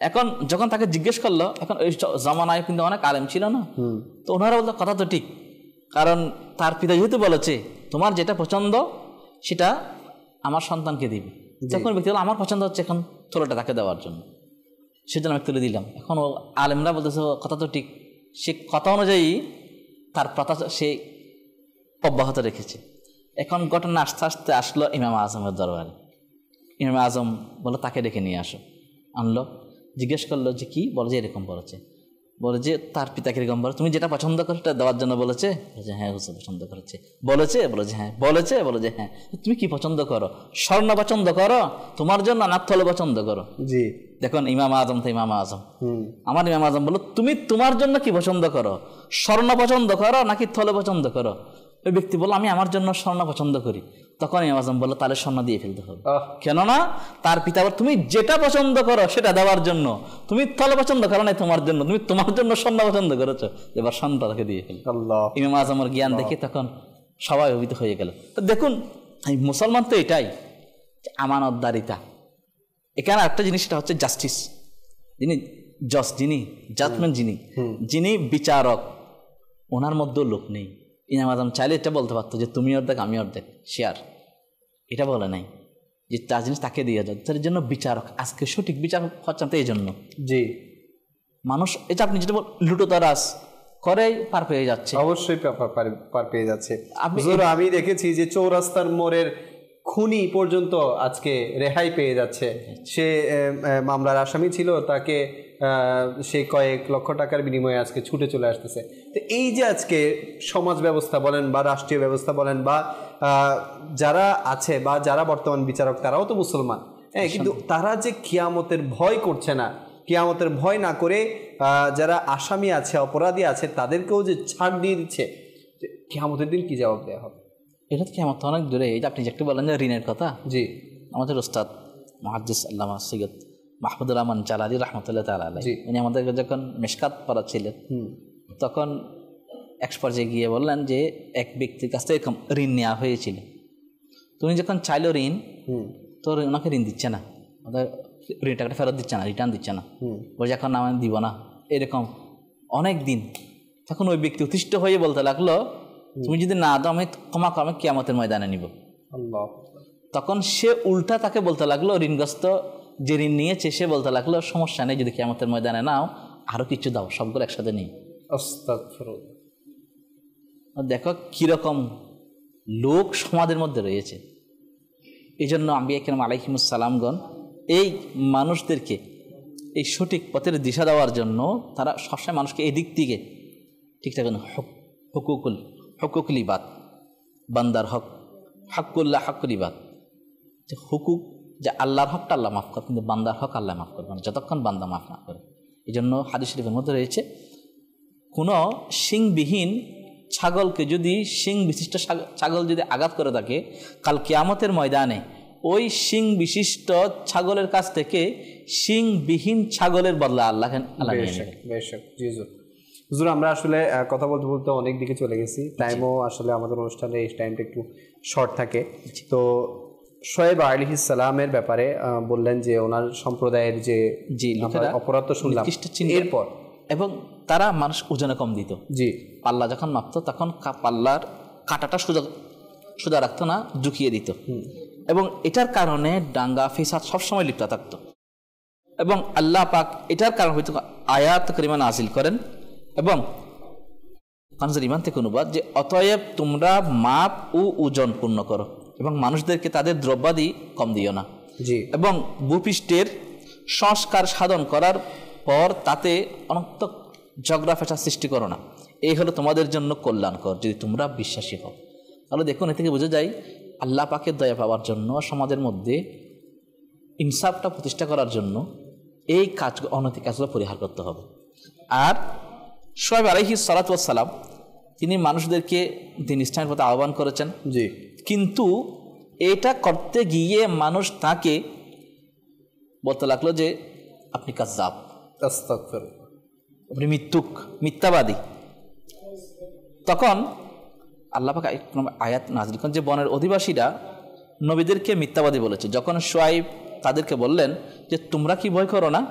এখন যখন তাকে জিজ্ঞেস করলো, এখন ওই জামানায় কিন্তু অনেক আলেম ছিল না, তো ওনারা বলতো কথা তো ঠিক, কারণ তার পিতা যেহেতু বলেছে তোমার যেটা পছন্দ সেটা আমার সন্তানকে দিবে, যখন ব্যক্তি বলল আমার পছন্দ হচ্ছে এখন থলেটা তাকে দেওয়ার জন্য, সেজন্য আমি তুলে দিলাম। এখন ও আলেমরা বলতেছে কথা তো ঠিক, সে কথা অনুযায়ী তার প্রথা সে অব্যাহত রেখেছে। এখন ঘটনা আস্তে আস্তে আসলো ইমাম আজমের দরবারে। ইমাম আজম বলে তাকে ডেকে নিয়ে আসো, আনলো, জিজ্ঞেস করলো যে কি, বলে যে এরকম বলেছে, বলে যে তার পিতাকে এরকম বলে তুমি যেটা পছন্দ করো সেটা দেওয়ার জন্য বলেছে, বলে হ্যাঁ হুজুর পছন্দ করেছে, বলেছে, বলে যে হ্যাঁ বলেছে, বলে যে হ্যাঁ তুমি কি পছন্দ করো, স্বর্ণ পছন্দ করো তোমার জন্য না থলে পছন্দ করো? জি, দেখুন ইমাম আজম তো ইমাম আজম, আমার ইমাম আজম বললো তুমি তোমার জন্য কি পছন্দ করো, স্বর্ণ পছন্দ করো নাকি থলে পছন্দ করো? ওই ব্যক্তি বললো আমি আমার জন্য স্বর্ণ পছন্দ করি। তখন ইমাম আজম বলল তাহলে স্বর্ণ দিয়ে ফেলতে হবে। কেননা তার পিতা তুমি যেটা পছন্দ করো সেটা দেওয়ার জন্য, তুমি তল পছন্দ করো নাই তোমার জন্য, তুমি তোমার জন্য স্বর্ণ পছন্দ করেছো, এবার স্বর্ণটা তাকে দিয়ে ফেল। ইমাম আজমের জ্ঞান দেখে তখন সবাই অভিভূত হয়ে গেল। তো দেখুন মুসলমান তো এটাই, আমানতদারিতা। এখানে একটা জিনিস সেটা হচ্ছে জাস্টিস, যিনি জজ, যিনি জাজমেন্ট, যিনি বিচারক, ওনার মধ্যেও লোক নেই। ইমাম আজম চাইলে এটা বলতে পারতো যে তুমি অর্ধেক আমি অর্ধেক শেয়ার, এটা বলে নাই, যে তার জিনিস তাকে দিয়ে যাও। তার জন্য বিচারক, আজকে সঠিক বিচারক হচ্ছেন তো এই জন্য। জি, মানুষ এটা আপনি যেটা লুটোতারাজ করে পার পেয়ে যাচ্ছে, অবশ্যই পার পেয়ে যাচ্ছে। আমি দেখেছি যে চৌরাস্তার মোড়ের খুনি পর্যন্ত আজকে রেহাই পেয়ে যাচ্ছে। সে মামলার আসামি ছিল, তাকে সে কয়েক লক্ষ টাকার বিনিময়ে আজকে ছুটে চলে আসতেছে। তো এই যে আজকে সমাজ ব্যবস্থা বলেন বা রাষ্ট্রীয় ব্যবস্থা বলেন বা যারা আছে বা যারা বর্তমান বিচারক, তারাও তো মুসলমান, হ্যাঁ, কিন্তু তারা যে কিয়ামতের ভয় করছে না, কিয়ামতের ভয় না করে যারা আসামি আছে, অপরাধী আছে, তাদেরকেও যে ছাড় দিয়ে দিচ্ছে, কিয়ামতের দিন কি জবাব দেওয়া হবে? এটা তো কিয়ামত অনেক দূরে। এই যে আপনি যে একটু বলেন যে ঋণের কথা, জি, আমাদের ওস্তাদ মুহাদ্দিস আল্লামা সৈয়দ মাহমুদুর রহমান জালালি রহমতুল্লাহ তাআলা আলাইহি, উনি আমাদেরকে যখন মেশকাত পড়াচ্ছিলেন তখন এক পর্যায়ে গিয়ে বললেন যে এক ব্যক্তির কাছ থেকে ঋণ নেওয়া হয়েছিল, তুমি যখন চাইলো ঋণ, তো ওনাকে ঋণ দিচ্ছে না, ওদের ঋণ টাকাটা ফেরত দিচ্ছে না, রিটার্ন দিচ্ছে না, বলছে এখন আমি দিব না, এরকম অনেক দিন। তখন ওই ব্যক্তি অতিষ্ঠ হয়ে বলতে লাগলো, তুমি যদি না দাও আমি ক্ষমা করো, আমি কিয়ামতের ময়দানে নিব। তখন সে উল্টা তাকে বলতে লাগলো, ঋণগ্রস্ত যে ঋণ নিয়েছে সে বলতে লাগলো, সমস্যা নেই, যদি কিয়ামতের ময়দানে নাও আরো কিছু দাও, সবগুলো একসাথে নেই। দেখো কিরকম লোক সমাজের মধ্যে রয়েছে। এই জন্য আম্বিয়া কিরাম আলাইহিমুস সালামগণ এই মানুষদেরকে এই সঠিক পথের দিশা দেওয়ার জন্য তারা সবসময় মানুষকে এই দিক থেকে ঠিকঠাক হকুকুল ইবাদ, বান্দার হক, হকুল্লাহ হকুল ইবাদ, যে হুকুক, যে আল্লাহর হকটা আল্লাহ মাফ করে, কিন্তু বান্দার হক আল্লাহ মাফ করবে না যতক্ষণ বান্দা মাফ না করে। এই জন্য হাদিস শরীফের মধ্যে রয়েছে, কোনো শিংবিহীন ছাগলকে যদি শিং বিশিষ্ট ছাগল যদি আঘাত করে থাকে, কাল কিয়ামতের ময়দানে ওই শিং বিশিষ্ট ছাগলের কাছ থেকে শিংবিহীন ছাগলের বদলা আল্লাহ হুজুর। আমরা আসলে কথা বলতে বলতে অনেক দিকে চলে গেছি, টাইমও আসলে আমাদের অনুষ্ঠানে এই টাইমটা একটু শর্ট থাকে। তো শোয়েব আলাইহিস সালামের ব্যাপারে বললেন যে ওনার সম্প্রদায়ের যে অপরাধ তো শুনলাম, এরপর এবং তারা মানুষ ওজনে কম দিত। জি, পাল্লা যখন মাপতো তখন পাল্লার কাঁটাটা সোজা রাখতো না, ঝুঁকিয়ে দিত, এবং এটার কারণে দাঙ্গা ফিসাদ সবসময় লিপ্ত থাকতো। এবং আল্লাহ পাক এটার কারণ হয়তো আয়াত কারিমা নাজিল করেন, এবং কানজুল ইমান থেকে অনুবাদ, যে অতএব তোমরা মাপ ও ওজন পূর্ণ করো এবং মানুষদেরকে তাদের দ্রব্যাদি কম দিও না। জি, এবং ভূপৃষ্ঠের সংস্কার সাধন করার পর তাতে অনন্ত ঝগড়া ফেঁসা সৃষ্টি করো না, এই হলো তোমাদের জন্য কল্যাণকর যদি তোমরা বিশ্বাসী হও। তাহলে দেখুন, এ থেকে বোঝা যায় আল্লাহ পাকের দয়া পাওয়ার জন্য সমাজের মধ্যে ইনসাফটা প্রতিষ্ঠা করার জন্য এই অনৈতিক কাজগুলো পরিহার করতে হবে। আর শোয়েব আলাইহিস সালাতু ওয়াস সালাম তিনি মানুষদেরকে দিন ইসলামের পথে আহ্বান করেছেন। জি, কিন্তু এটা করতে গিয়ে মানুষ তাকে বলতে লাগলো যে আপনি কাজ্জাব, আপনি মিথ্যাবাদী। তখন আল্লাহ পাক আয়াত নাযিল করেন যে বনের অধিবাসীরা নবীদেরকে মিথ্যাবাদী বলেছে। যখন শোয়েব তাদেরকে বললেন যে তোমরা কি ভয় করো না,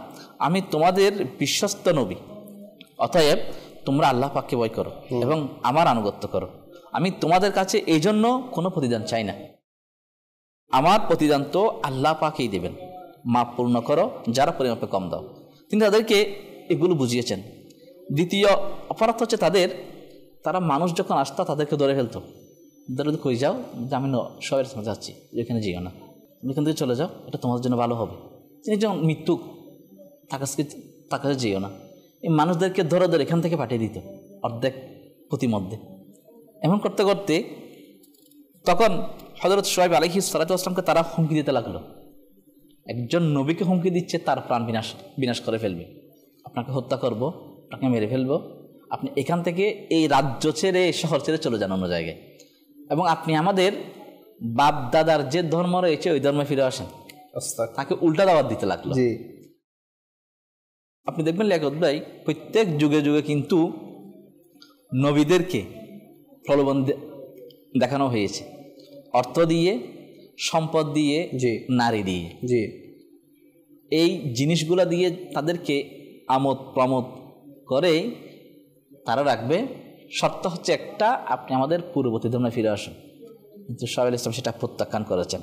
আমি তোমাদের বিশ্বস্ত নবী, অতএব তোমরা আল্লাহ পাককে ভয় করো এবং আমার আনুগত্য করো, আমি তোমাদের কাছে এই জন্য কোনো প্রতিদান চাই না, আমার প্রতিদান তো আল্লাহ পাকেই দেবেন, মাপ পূর্ণ করো যারা পরিমাপে কম দাও। তিনি তাদেরকে এগুলো বুঝিয়েছেন। দ্বিতীয় অপরাধ হচ্ছে তারা মানুষ যখন আসতো তাদেরকে ধরে ফেলতো, ধরে কই যাও যে আমি সবের সঙ্গে যাচ্ছি, এখানে যেও না, তুমি এখান থেকে চলে যাও, এটা তোমাদের জন্য ভালো হবে। তিনি যখন মৃত্যু তার কাছে যেও না, এই মানুষদেরকে ধরে এখান থেকে পাঠিয়ে দিত অর্ধেক প্রতিমধ্যে। এমন করতে করতে তখন হযরত শোয়েব আলাইহিস সালাতু ওয়াস সালামকে তারা হুমকি দিতে লাগলো, একজন নবীকে হুমকি দিচ্ছে তার প্রাণ বিনাশ করে ফেলবে, আপনাকে হত্যা করব, আপনাকে মেরে ফেলবো, আপনি এখান থেকে এই রাজ্য ছেড়ে শহর ছেড়ে চলে যান অন্য জায়গায়, এবং আপনি আমাদের বাপ দাদার যে ধর্ম রয়েছে ওই ধর্মে ফিরে আসেন, তাকে উল্টা দাওয়াত দিতে লাগলো। আপনি দেখবেন লিয়াকত ভাই, প্রত্যেক যুগে যুগে কিন্তু নবীদেরকে প্রলোভন দেখানো হয়েছে, অর্থ দিয়ে, সম্পদ দিয়ে, নারী দিয়ে। এই জিনিসগুলা দিয়ে তাদেরকে আমোদ প্রমোদ করে তারা রাখবে। শর্ত হচ্ছে একটা, আপনি আমাদের পূর্ববর্তী ধর্মে ফিরে আসুন। কিন্তু সোহাইব ইসলাম সেটা প্রত্যাখ্যান করেছেন।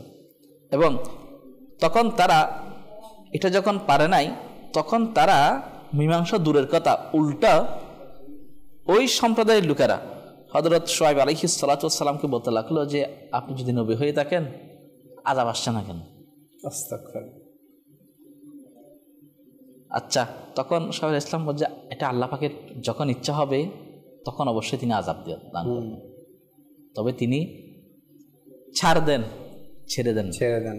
এবং তখন তারা এটা যখন পারে নাই, তখন তারা মীমাংসা দূরের কথা, উল্টা ওই সম্প্রদায়ের লোকেরা হযরত সোহাইব আলাইহিস সালাতু ওয়াস সালামকে বলতে লাগলো যে আপনি যদি নবী হয়ে থাকেন আযাব আসছে না কেন? আচ্ছা, তখন সোহাইব ইসলাম বলছে এটা আল্লাহ পাকের যখন ইচ্ছা হবে তখন অবশ্যই তিনি আযাব দান করবেন, তবে তিনি ছেড়ে দেন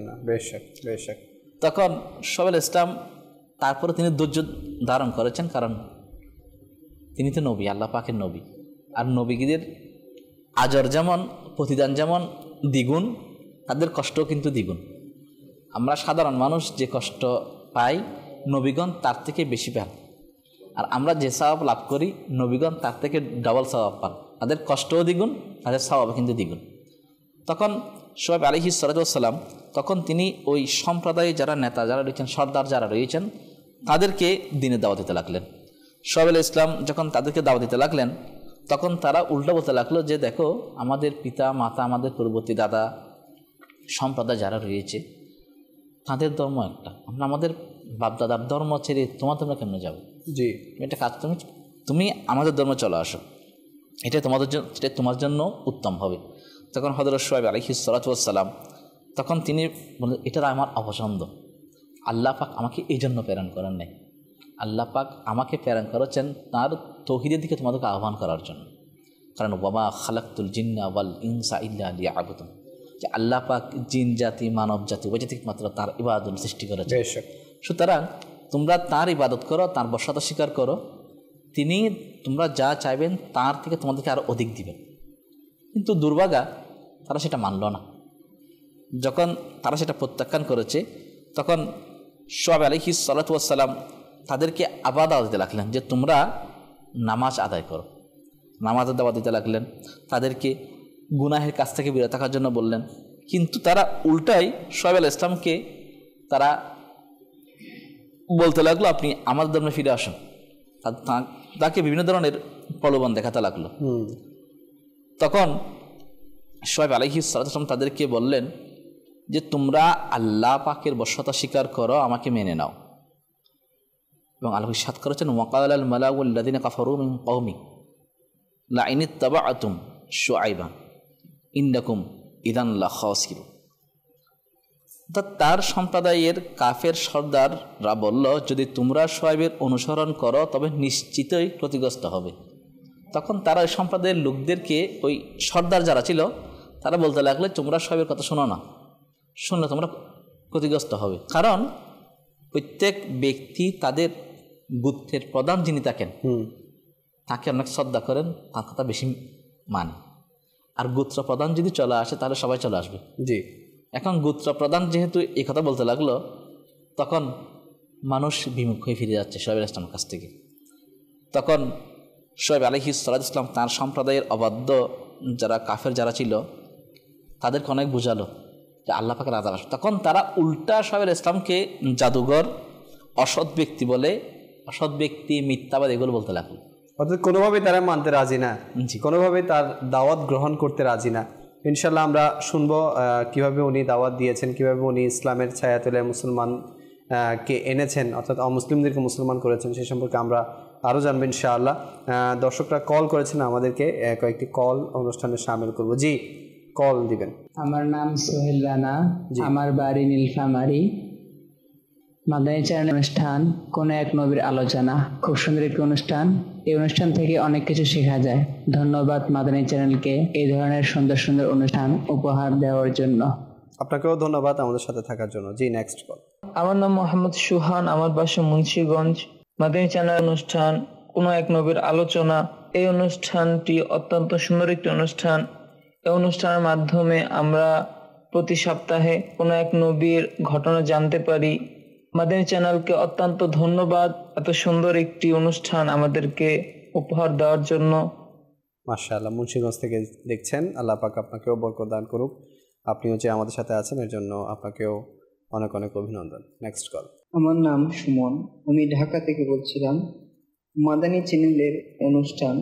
না। বেশক। তখন সোহাইব ইসলাম তারপরে তিনি ধৈর্য ধারণ করেছেন, কারণ তিনি তো নবী, আল্লাহ পাকের নবী। আর নবীদের আজর যেমন, প্রতিদান যেমন দ্বিগুণ, তাদের কষ্টও কিন্তু দ্বিগুণ। আমরা সাধারণ মানুষ যে কষ্ট পাই, নবীগণ তার থেকে বেশি পান। আর আমরা যে সওয়াব লাভ করি, নবীগণ তার থেকে ডাবল সওয়াব পান। তাদের কষ্টও দ্বিগুণ, তাদের সওয়াব কিন্তু দ্বিগুণ। তখন সোহাইব আলাইহিস সালাতু ওয়াস সালাম, তখন তিনি ওই সম্প্রদায়ে যারা নেতা, যারা রয়েছেন, সর্দার যারা রয়েছেন, তাদেরকে দিনে দাওয়াত দিতে লাগলেন। সোহাইব ইসলাম যখন তাদেরকে দাওয়াত দিতে লাগলেন, তখন তারা উল্টা বলতে লাগলো যে দেখো, আমাদের পিতা মাতা, আমাদের পূর্ববর্তী দাদা সম্প্রদায় যারা রয়েছে তাদের ধর্ম একটা, আমরা আমাদের বাপদাদার ধর্ম ছেড়ে তোমার ধর্মে কেমনে যাবো? এটা কাজ, তুমি আমাদের ধর্মে চলে আসো, এটা তোমার জন্য উত্তম হবে। তখন হযরত সোহাইব আলাইহিস সালাতু ওয়াস সালাম, তখন তিনি বললেন এটা আমার অপছন্দ, আল্লাহ পাক আমাকে এই জন্য প্রেরণ করেন নাই। আল্লাহ পাক আমাকে প্রেরণ করেছেন তার তৌহিদের দিকে তোমাদেরকে আহ্বান করার জন্য। কারণ ওয়ামা খালাকতুল জিন্না ওয়াল ইনসা ইল্লা লিয়াবুদুন, যে আল্লাহ পাক জিন জাতি, মানব জাতি, উভয় জাতিকে মাত্র তার ইবাদত সৃষ্টি করেছেন। সুতরাং তোমরা তার ইবাদত করো, তার বর্ষতা স্বীকার করো, তিনি তোমরা যা চাইবেন তার থেকে তোমাদেরকে আরও অধিক দিবেন। কিন্তু দুর্ভাগা, তারা সেটা মানল না। যখন তারা সেটা প্রত্যাখ্যান করেছে, তখন সোহাইব আলাইহিস সালাতু ওয়াস সালাম তাদেরকে আবার দাওয়াত দিতে লাগলেন যে তোমরা নামাজ আদায় করো। নামাজের দাওয়াত দিতে লাগলেন, তাদেরকে গুনাহের কাছ থেকে বিরত থাকার জন্য বললেন। কিন্তু তারা উল্টাই সোহাইব আলাইহিস ইসলামকে তারা বলতে লাগলো আপনি আমার ধর্মে ফিরে আসুন। তাকে বিভিন্ন ধরনের প্রলোভন দেখাতে লাগলো। তখন সোহাইব আলাইহিস সালাতু ওয়াস সালাম তাদেরকে বললেন যে তোমরা আল্লাহ পাকের বশ্যতা স্বীকার করো, আমাকে মেনে নাও। এবং আল্লাহ ইরশাদ করেছেন ওয়াকালাল মালাউল্লাযিনা কাফারু মিন কওমি লাইন ইত্তাবা'তুম শুআইবা ইন্নাকুম ইযান লাখাসিরুন। তার সম্প্রদায়ের কাফের সর্দাররা বলল যদি তোমরা শুআইবের অনুসরণ করো তবে নিশ্চিতই ক্ষতিগ্রস্ত হবে। তখন তারা ওই সম্প্রদায়ের লোকদেরকে, ওই সর্দার যারা ছিল, তারা বলতে লাগলে তোমরা শুআইবের কথা শোনো না, শুনলে তোমরা ক্ষতিগ্রস্ত হবে। কারণ প্রত্যেক ব্যক্তি তাদের গোত্রের প্রধান যিনি থাকেন তাকে অনেক শ্রদ্ধা করেন, তার কথা বেশি মানে। আর গোত্র প্রধান যদি চলে আসে তাহলে সবাই চলে আসবে। এখন গোত্র প্রধান যেহেতু এই কথা বলতে লাগলো, তখন মানুষ বিমুখ হয়ে ফিরে যাচ্ছে সোহাইব আলাইহিস ইসলামের কাছ থেকে। তখন সোহাইব আলাইহিস সালাতু ওয়াস সালাম তার সম্প্রদায়ের অবাধ্য যারা কাফের যারা ছিল তাদেরকে অনেক বুঝালো যে আল্লাহ পাকের আযাব আসবে। তখন তারা উল্টা সোহাইব আলাইহিস ইসলামকে জাদুঘর, অসৎ ব্যক্তি বলে, অসৎ ব্যক্তি, মিথ্যাবাদ এগুলো বলতে লাগলো। অর্থাৎ কোনোভাবেই তারা মানতে রাজি না, কোনোভাবেই তার দাওয়াত গ্রহণ করতে রাজি না। ইনশাল্লাহ আমরা শুনবো কিভাবে উনি দাওয়াত দিয়েছেন, কিভাবে উনি ইসলামের ছায়াতলে মুসলমানকে এনেছেন, অর্থাৎ অমুসলিমদেরকে মুসলমান করেছেন, সে সম্পর্কে আমরা আরও জানবো ইনশাআল্লাহ। দর্শকরা কল করেছেন, আমাদেরকে কয়েকটি কল অনুষ্ঠানে সামিল করব। জি, কল দিবেন। আমার নাম সোহেল রানা, আমার বাড়ি নীলফামারী। মাদানী চ্যানেল অনুষ্ঠান কোন এক নবীর আলোচনা, খুব সুন্দর একটি অনুষ্ঠান। এই অনুষ্ঠান থেকে অনেক কিছু শেখা যায়। ধন্যবাদ মাদানী চ্যানেলকে এই ধরনের সুন্দর সুন্দর অনুষ্ঠান উপহার দেওয়ার জন্য। আপনাকেও ধন্যবাদ আমাদের সাথে থাকার জন্য। জি, নেক্সট কল। আমার নাম মোহাম্মদ সুহান, আমার বাসা মুন্সিগঞ্জ। মাদানী চ্যানেল অনুষ্ঠান কোন এক নবীর আলোচনা, এই অনুষ্ঠানটি অত্যন্ত সুন্দর একটি অনুষ্ঠান। এই অনুষ্ঠানের মাধ্যমে আমরা প্রতি সপ্তাহে কোনো এক নবীর ঘটনা জানতে পারি। মাদানী চ্যানেলকে অত্যন্ত ধন্যবাদ এত সুন্দর একটি অনুষ্ঠান আমাদেরকে উপহার দেওয়ার জন্য। মাশাআল্লাহ, মুন্সিগঞ্জ থেকে দেখছেন। আল্লাহ পাক আপনাকেও বরকত দান করুক। আপনিও যে আমাদের সাথে আছেন এর জন্য আপনাকেও অনেক অনেক অভিনন্দন। Next call. আমার নাম সুমন, আমি ঢাকা থেকে বলছিলাম। মাদানী চ্যানেলের অনুষ্ঠান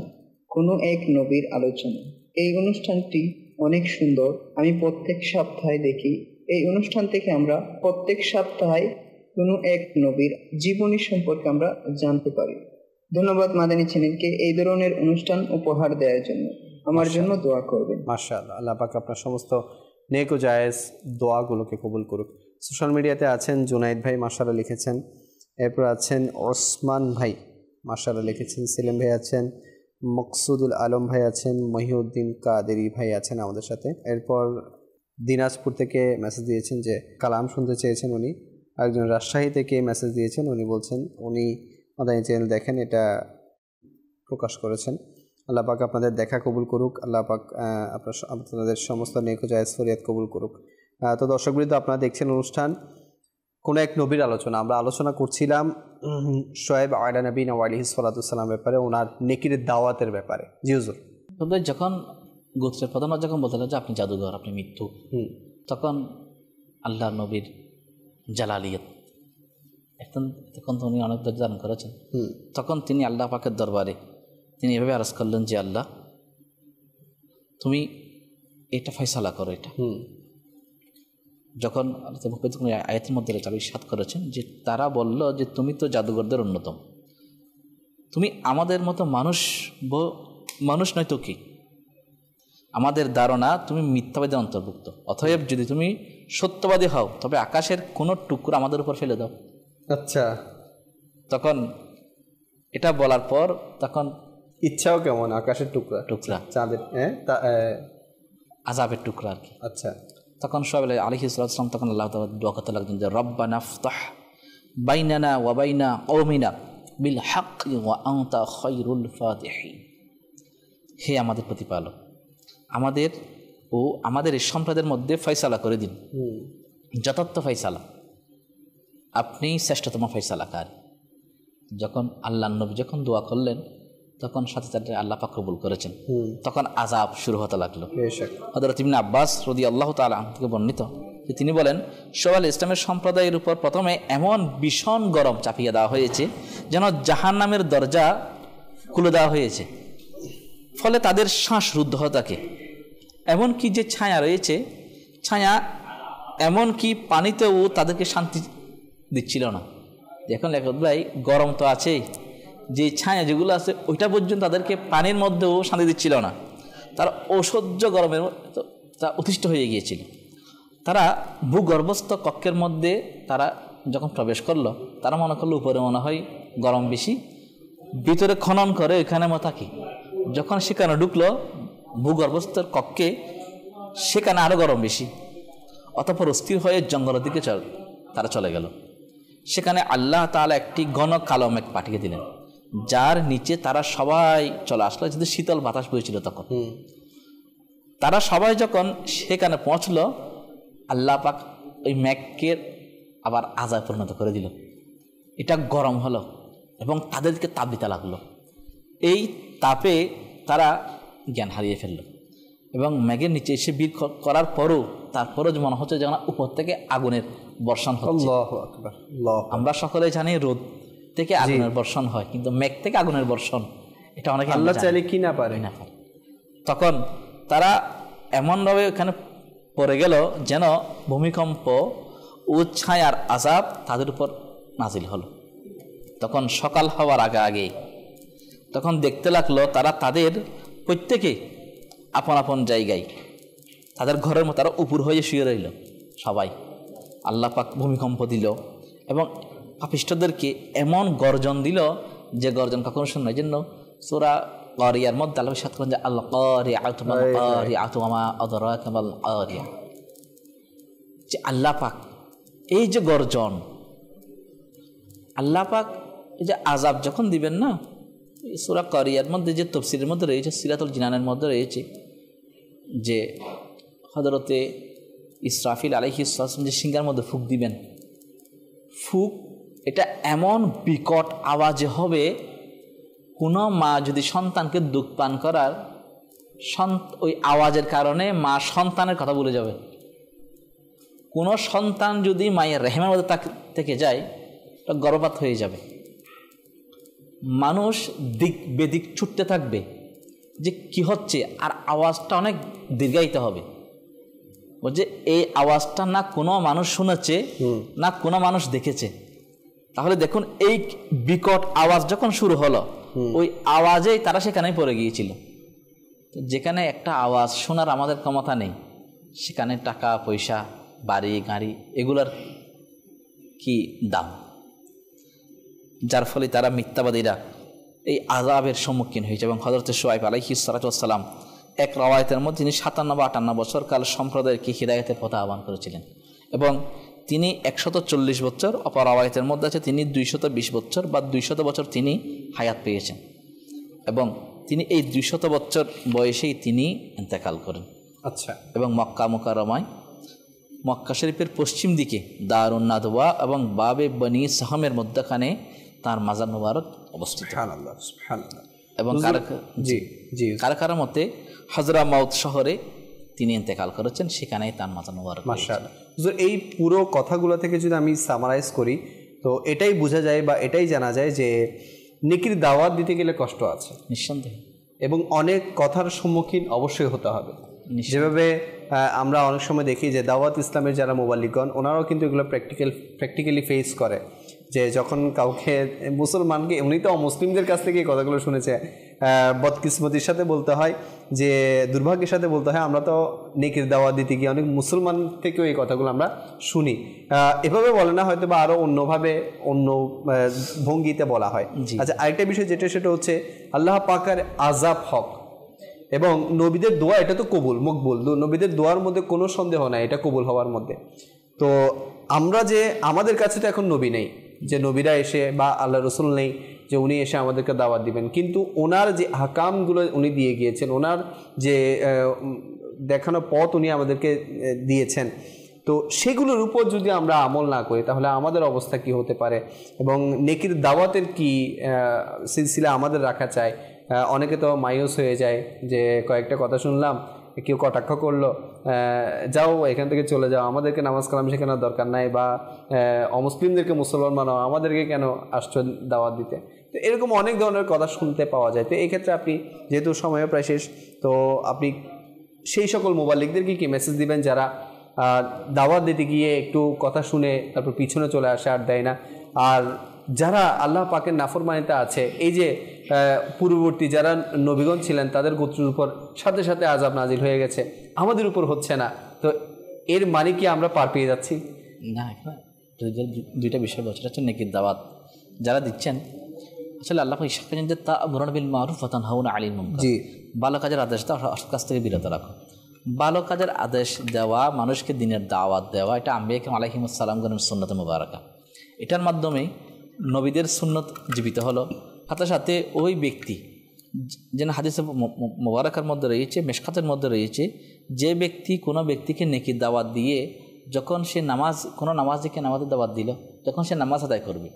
কোনো এক নবীর আলোচনা, এই অনুষ্ঠানটি অনেক সুন্দর। আমি প্রত্যেক সপ্তাহে দেখি। এই অনুষ্ঠান থেকে আমরা প্রত্যেক সপ্তাহে কোনো এক নবীর জীবনী সম্পর্কে আমরা জানতে পারি। ধন্যবাদ মাদানী চ্যানেলকে এই ধরনের অনুষ্ঠান উপহার দেওয়ার জন্য। আমার জন্য দোয়া করবেন। মাশাআল্লাহ, আল্লাহ পাক আপনার সমস্ত নেক ও জায়েজ দোয়াগুলোকে কবুল করুক। সোশ্যাল মিডিয়াতে আছেন জুনাইদ ভাই, মাশাআল্লাহ লিখেছেন। এরপর আছেন ওসমান ভাই, মাশাআল্লাহ লিখেছেন। সেলিম ভাই আছেন, মকসুদুল আলম ভাই আছেন, মহিউদ্দিন কাদেরি ভাই আছেন আমাদের সাথে। এরপর দিনাজপুর থেকে মেসেজ দিয়েছেন যে কালাম শুনতে চেয়েছেন উনি। একজন রাজশাহী থেকে মেসেজ দিয়েছেন, উনি বলছেন উনি মাদানী চ্যানেল দেখেন, এটা প্রকাশ করেছেন। আল্লাহ পাক আপনাদের দেখা কবুল করুক। আল্লাহ পাক আপনাদের সমস্ত নেক ও জায়েজ ফরিয়াদ কবুল করুক। তো দর্শকবৃন্দ, আপনারা দেখছেন অনুষ্ঠান কোনো এক নবীর আলোচনা। আমরা আলোচনা করছিলাম শোয়েব আলা নবীনা আলাইহিস সালাতু ওয়াস সালাম ব্যাপারে, ওনার নেকির দাওয়াতের ব্যাপারে। জি হুজুর। যখন গোত্রের প্রধানরা যখন বলতে যে আপনি জাদুঘর, আপনি মৃত্যু, তখন আল্লাহ নবীর জালালিয়ত, তখন তো উনি অনেক দান করেছেন। তখন তিনি আল্লাহ পাকের দরবারে তিনি এভাবে আরজ করলেন যে আল্লাহ তুমি এটা ফয়সালা করো। এটা যখন আয়াতের মধ্যে ইরশাদ করেছেন যে তারা বলল যে তুমি তো জাদুঘরদের অন্যতম, তুমি আমাদের মতো মানুষ নয় তো কি, আমাদের ধারণা তুমি মিথ্যাবাদীর অন্তর্ভুক্ত। অতএব যদি তুমি সত্যবাদী হও তবে আকাশের কোনো টুকরো আমাদের উপর ফেলে দাও। আচ্ছা, তখন এটা বলার পর তখন ইচ্ছাও কেমন, আকাশের টুকরা চাঁদের আযাবের টুকরা আর কি। আচ্ছা, তখন শোয়েব আলাইহিস সালাম তখন আল্লাহ তাআলা দোয়া করতে লাগলেন যে রব্বানা ফতাহ বাইনানা ওয়া বাইনা কওমিনা বিল হাক্কি ওয়া আনতা খায়রুল ফাতিহিন। হে আমাদের প্রতিপালক, আমাদের এই সম্প্রদায়ের মধ্যে ফয়সালা করে দিন, যথার্থ ফয়সালা, আপনি শ্রেষ্ঠতম ফয়সালাকারী। যখন আল্লাহ নবী যখন দোয়া করলেন তখন সাথে সাথে আল্লাহ পাক কবুল করেছেন। তখন আযাব শুরু হতে লাগলো। হযরত ইবনে আব্বাস রাদিয়াল্লাহু তাআলা আনহু থেকে বর্ণিত যে তিনি বলেন শোয়েব ইসলামের সম্প্রদায়ের উপর প্রথমে এমন ভীষণ গরম চাপিয়ে দেওয়া হয়েছে যেন জাহান্নামের দরজা খুলে দেওয়া হয়েছে, ফলে তাদের শ্বাস রুদ্ধ হয়ে থাকে। এমনকি যে ছায়া রয়েছে, ছায়া এমনকি পানিতেও তাদেরকে শান্তি দিচ্ছিল না। এখন লেখক ভাই গরম তো আছেই, যে ছায়া যেগুলো আছে ওইটা পর্যন্ত তাদেরকে পানির মধ্যেও শান্তি দিচ্ছিল না। তারা অসহ্য গরমের তা অতিষ্ঠ হয়ে গিয়েছিল। তারা ভূগর্ভস্থ কক্ষের মধ্যে তারা যখন প্রবেশ করলো, তারা মনে করলো উপরে মনে হয় গরম বেশি, ভিতরে খনন করে ওইখানে থাকি। যখন সেখানে ঢুকলো ভূগর্ভস্থ কক্ষে, সেখানে আরও গরম বেশি। অতঃপর অস্থির হয়ে জঙ্গলের দিকে তারা চলে গেল। সেখানে আল্লাহ তাআলা একটি ঘন কালো মেঘ পাঠিয়ে দিলেন, যার নিচে তারা সবাই চলে আসলো। যদি শীতল বাতাস বইছিল তখন তারা সবাই যখন সেখানে পৌঁছলো, আল্লাহ পাক ওই মেঘকে আবার আযাবে পরিণত করে দিল। এটা গরম হলো এবং তাদেরকে তাপ দিতে লাগলো। এই তাপে তারা জ্ঞান হারিয়ে ফেলল এবং মেঘের নিচে এসে বীর করার পরও তারপরও মনে হচ্ছে যেন উপর থেকে আগুনের বর্ষণ হচ্ছে। আমরা সকলে জানি রোদ থেকে আগুনের বর্ষণ হয়, কিন্তু মেঘ থেকে আগুনের বর্ষণ এটা অনেকে আল্লাহ চাইলে কি না পারে। তখন তারা এমনভাবে এখানে পড়ে গেল যেন ভূমিকম্প ও ছায়ার আযাব তাদের উপর নাজিল হলো। তখন সকাল হওয়ার আগে তখন দেখতে লাগলো তারা তাদের প্রত্যেকে আপন আপন জায়গায় তাদের ঘরের মতো তারা উপর হয়ে শুয়ে রইল সবাই। আল্লাহ পাক ভূমিকম্প দিল এবং পাপিষ্ঠদেরকে এমন গর্জন দিল যে গর্জন কখনো শুনে এই জন্য সূরা কারিয়ার মধ্যে আল্লাহ সাথে করেন যে আল্লাহ কারিআতু মাল কারিআতু ওয়া মা আদরাকা মাল কারিয়া, যে আল্লাহ পাক এই যে গর্জন, আল্লাহ পাক এই যে আযাব যখন দিবেন না, সূরা কারিয়ার মধ্যে যে তাফসীরের মধ্যে রয়েছে, সিরাতুল জিনানের মধ্যে রয়েছে যে হযরতে ইসরাফিল আলাইহিস সালাম যে সিংহার মধ্যে ফুঁক দিবেন, ফুঁক এটা এমন বিকট আওয়াজে হবে, কোনো মা যদি সন্তানকে দুধ পান করার ওই আওয়াজের কারণে মা সন্তানের কথা ভুলে যাবে। কোনো সন্তান যদি মায়ের রেহেমের মধ্যে থেকে যায়, তা গর্ভপাত হয়ে যাবে। মানুষ দিক বেদিক ছুটতে থাকবে যে কি হচ্ছে, আর আওয়াজটা অনেক দীর্ঘায়িত হবে। বলছে এই আওয়াজটা না কোনো মানুষ শুনেছে, না কোনো মানুষ দেখেছে। তাহলে দেখুন, এই বিকট আওয়াজ যখন শুরু হলো, ওই আওয়াজেই তারা সেখানেই পড়ে গিয়েছিল। যেখানে একটা আওয়াজ শোনার আমাদের ক্ষমতা নেই, সেখানে টাকা পয়সা, বাড়ি গাড়ি, এগুলার কি দাম? যার ফলে তারা মিথ্যাবাদীরা এই আযাবের সম্মুখীন হয়েছে। এবং হযরত শুআয়ব আলাইহিস সালাতু ওয়াস সালাম এক রাওয়ায়াতের মধ্যে তিনি 57 বা 58 বছর কাল সম্প্রদায়কে হিদায়াতের পথে আহ্বান করেছিলেন, এবং তিনি 140 বছর, অপর রাওয়ায়াতের মধ্যে আছে তিনি 220 বছর বা 200 বছর তিনি হায়াত পেয়েছেন, এবং তিনি এই 200 বছর বয়সেই তিনি ইন্তেকাল করেন। আচ্ছা। এবং মক্কা মুকাররমায়, মক্কা শরীফের পশ্চিম দিকে দারুন নাদওয়া এবং বাবে বনি সাহমের মধ্যখানে তার মাজার মুবারক অবস্থিত। সুবহানাল্লাহ, সুবহানাল্লাহ। এবং কারখানার মতে হযরমাউত শহরে তিনি ইন্তেকাল করেছেন, সেখানেই তার মাজার মুবারক। মাশাআল্লাহ। এই পুরো কথাগুলো থেকে যদি আমি সামারাইজ করি, তো এটাই বোঝা যায় বা এটাই জানা যায় যে নেকির দাওয়াত দিতে গেলে কষ্ট আছে নিঃসন্দেহে, এবং অনেক কথার সম্মুখীন অবশ্যই হতে হবে। যেভাবে আমরা অনেক সময় দেখি যে দাওয়াত ইসলামের যারা মুবাল্লিগণ, ওনারাও কিন্তু এগুলো প্র্যাকটিক্যালি ফেস করে, যে যখন কাউকে মুসলমানকে, এমনি তো অমুসলিমদের কাছ থেকে এই কথাগুলো শুনেছে, বদকিসমতির সাথে বলতে হয়, যে দুর্ভাগ্যের সাথে বলতে হয়, আমরা তো নেকির দাওয়াত দিতে গিয়ে অনেক মুসলমান থেকেও এই কথাগুলো আমরা শুনি। এভাবে বলে না, হয়তো বা আরও অন্যভাবে অন্য ভঙ্গিতে বলা হয়। আচ্ছা, আরেকটা বিষয় যেটা, সেটা হচ্ছে আল্লাহ পাকের আযাব হক এবং নবীদের দোয়া, এটা তো কবুল মকবুল। নবীদের দোয়ার মধ্যে কোনো সন্দেহ নাই, এটা কবুল হওয়ার মধ্যে। তো আমরা যে আমাদের কাছে তো এখন নবী নেই, যে নবীরা এসে বা আল্লাহ রসুল নেই যে উনি এসে আমাদেরকে দাওয়াত দিবেন, কিন্তু ওনার যে হাকামগুলো উনি দিয়ে গিয়েছেন, ওনার যে দেখানো পথ উনি আমাদেরকে দিয়েছেন, তো সেগুলোর উপর যদি আমরা আমল না করি, তাহলে আমাদের অবস্থা কি হতে পারে, এবং নেকির দাওয়াতের কি সিলসিলা আমাদের রাখা চাই। অনেকে তো মায়ুস হয়ে যায়, যে কয়েকটা কথা শুনলাম, কেউ কটাক্ষ করলো, যাও এখান থেকে চলে যাও, আমাদেরকে নামাজ কালাম শেখানোর দরকার নাই, বা অমুসলিমদেরকে মুসলমান বানাও, আমাদেরকে কেন আসছো দাওয়াত দিতে। তো এরকম অনেক ধরনের কথা শুনতে পাওয়া যায়। তো এই ক্ষেত্রে আপনি, যেহেতু সময়ও প্রায় শেষ, তো আপনি সেই সকল মুবাল্লিগদেরকে কি মেসেজ দিবেন যারা দাওয়াত দিতে গিয়ে একটু কথা শুনে তারপর পিছনে চলে আসে আর দেয় না, আর যারা আল্লাহ পাকের নাফরমানিতে আছে, এই যে পূর্ববর্তী যারা নবীগণ ছিলেন তাদের গোত্রের উপর সাথে সাথে আযাব নাজিল হয়ে গেছে, আমাদের উপর হচ্ছে না, তো এর মানে কি আমরা পার পেয়ে যাচ্ছি? না, দুইটা বিষয় বলছে। হচ্ছে নেকির দাওয়াত যারা দিচ্ছেন, আসলে আল্লাহ পাক ইরশাদ করেন যে তা'মুরুনা বিল মারুফ ওয়া তানহাউনা আনিল মুনকার। জি, ভালো কাজের আদেশ দাও, অসৎ কাজ থেকে বিরত রাখো। ভালো কাজের আদেশ দেওয়া, মানুষকে দিনের দাওয়াত দেওয়া, এটা আম্বিয়া কিরাম আলাইহিমুস সালামগণের সুন্নতে মুবারাকা। এটার মাধ্যমে নবীদের সুন্নত জীবিত হলো। সাথে সাথে ওই ব্যক্তি, যেন হাদিসে মুবারাকার মধ্যে রয়েছে, মেশকাতের মধ্যে রয়েছে, যে ব্যক্তি কোনো ব্যক্তিকে নেকির দাওয়াত দিয়ে, যখন সে কোনো নামাজিকে নামাজের দাওয়াত দিল, যখন সে নামাজ আদায় করবে,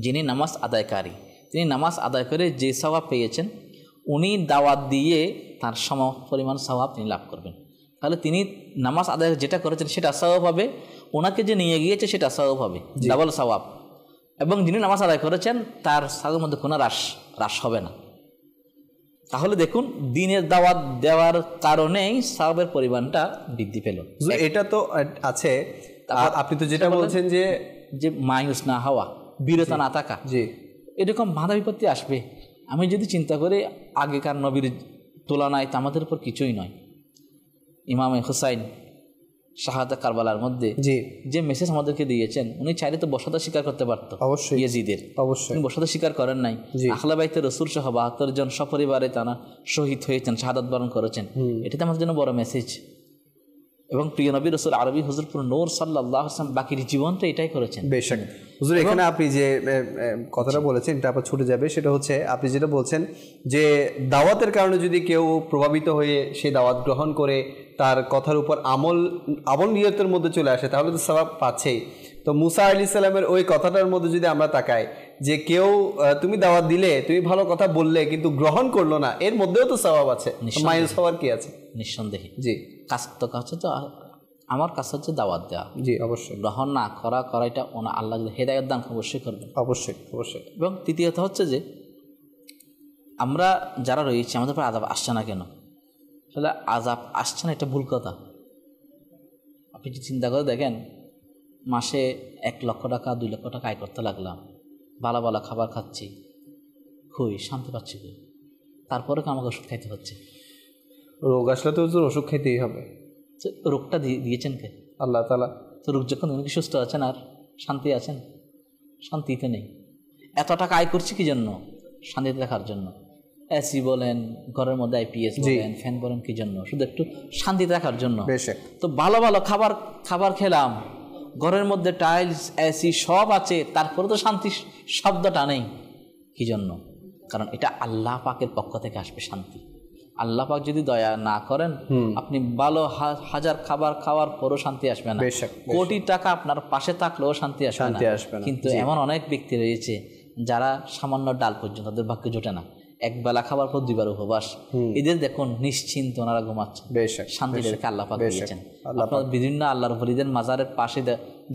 যিনি নামাজ আদায়কারী, তিনি নামাজ আদায় করে যে সওয়াব পেয়েছেন, উনি দাওয়াত দিয়ে তার সম পরিমাণ সওয়াব তিনি লাভ করবেন। তাহলে তিনি নামাজ আদায় যেটা করেছেন সেটা সওয়াব হবে, ওনাকে যে নিয়ে গিয়েছে সেটা সওয়াব হবে, ডাবল সওয়াব। এবং যিনি নামাজ আদায় করেছেন তার সওয়াবের মধ্যে কোনো হ্রাস হবে না। তাহলে দেখুন, দিনের দাওয়াত দেওয়ার কারণেই সওয়াবের পরিমাণটা বৃদ্ধি পেল। এটা তো আছে। আপনি তো যেটা বলছেন যে মায়ুস না হওয়া, বিরত না থাকা, জি, এরকম বাধা বিপত্তি আসবে। আমি যদি চিন্তা করি, আগেকার নবীর তুলনায় তো আমাদের উপর কিছুই নয়। ইমাম হুসাইন শাহাদাত কারবালার মধ্যে যে মেসেজ আমাদেরকে দিয়েছেন, উনি চাইলে তো বসাদা স্বীকার করতে পারত, অবশ্যই ইয়াজিদের, অবশ্যই বসাদা স্বীকার করেন নাই। আহলে বাইতে রাসূল সহ ৭২ জন সপরিবারে তারা শহীদ হয়েছেন, শাহাদাত বরণ করেছেন। এটা তো আমাদের জন্য বড় মেসেজ। এবং প্রিয় নবী রাসূল আরবি হুজুরপুর নূর সাল্লাল্লাহু আলাইহি ওয়াসাল্লাম বাকির জীবনটা এটাই করেছেন। বেশক হুজুর, এখানে আপনি যে কথাটা বলেছেন এটা আবার ছুটে যাবে, সেটা হচ্ছে আপনি যেটা বলছেন যে দাওয়াতের কারণে যদি কেউ প্রভাবিত হয়ে সেই দাওয়াত গ্রহণ করে তার কথার উপর আমল নিয়তের মধ্যে চলে আসে তাহলে তো সওয়াব পাচ্ছেই। তো মুসা আলাইহিস সালামের ওই কথাটার মধ্যে যদি আমরা তাকাই যে কেউ তুমি দাওয়াত দিলে, তুমি ভালো কথা বললে কিন্তু গ্রহণ করলো না, এর মধ্যেও তো সওয়াব আছে, মাইনাস হওয়ার কি আছে? নিঃসন্দেহে জি, কাজ হচ্ছে তো আমার কাজ হচ্ছে দাওয়াত দেওয়া। জি অবশ্যই। গ্রহণ না করা এটা আল্লাহ যদি হেদায়েত দান অবশ্যই করবেন, অবশ্যই অবশ্যই। এবং তৃতীয়ত হচ্ছে যে আমরা যারা রয়েছি আমাদের উপর আযাব আসছে না কেন? আসলে আযাব আসছে না এটা ভুল কথা। আপনি কি চিন্তা করে দেখেন, মাসে 1 লক্ষ টাকা 2 লক্ষ টাকা আয় করতে লাগলাম, ভালো ভালো খাবার খাচ্ছি, শান্তি পাচ্ছি, তারপরে তো আমাকে ওষুধ খাইতে হচ্ছে। রোগ আসলে তো ওষুধ খেতেই হবে। রোগটা দিয়েছেন কে? আল্লাহ তাআলা। তো রোগ যখন উনি কি সুস্থ আছেন আর শান্তি আছেন? শান্তিতে নেই। এত টাকা আয় করছি কি জন্য? শান্তিতে থাকার জন্য। এসি বলেন, ঘরের মধ্যে আইপিএস বলেন, ফ্যান বলেন, কি জন্য? শুধু একটু শান্তিতে থাকার জন্য। তো ভালো ভালো খাবার খেলাম, ঘরের মধ্যে টাইলস এসি সব আছে, তারপরে তো শান্তি শব্দটা নেই। কি জন্য? কারণ এটা আল্লাহ পাকের পক্ষ থেকে আসবে শান্তি। আল্লাহ পাক যদি দয়া না করেন, আপনি ভালো হাজার খাবার খাওয়ার পরও শান্তি আসবে না, কোটি টাকা আপনার পাশে থাকলেও শান্তি আসবে না। কিন্তু এমন অনেক ব্যক্তি রয়েছে যারা সামান্য ডাল পর্যন্ত তাদের ভাগ্যে জোটে না, একবেলা খাবার পর 2 বার উপবাস। এদের দেখুন নিশ্চিন্ত ওনারা ঘুমাচ্ছে, শান্তি রেখে আল্লাহ পাক দিয়েছেন। আপনার বিভিন্ন আল্লাহর ওলিদের মাজারের পাশে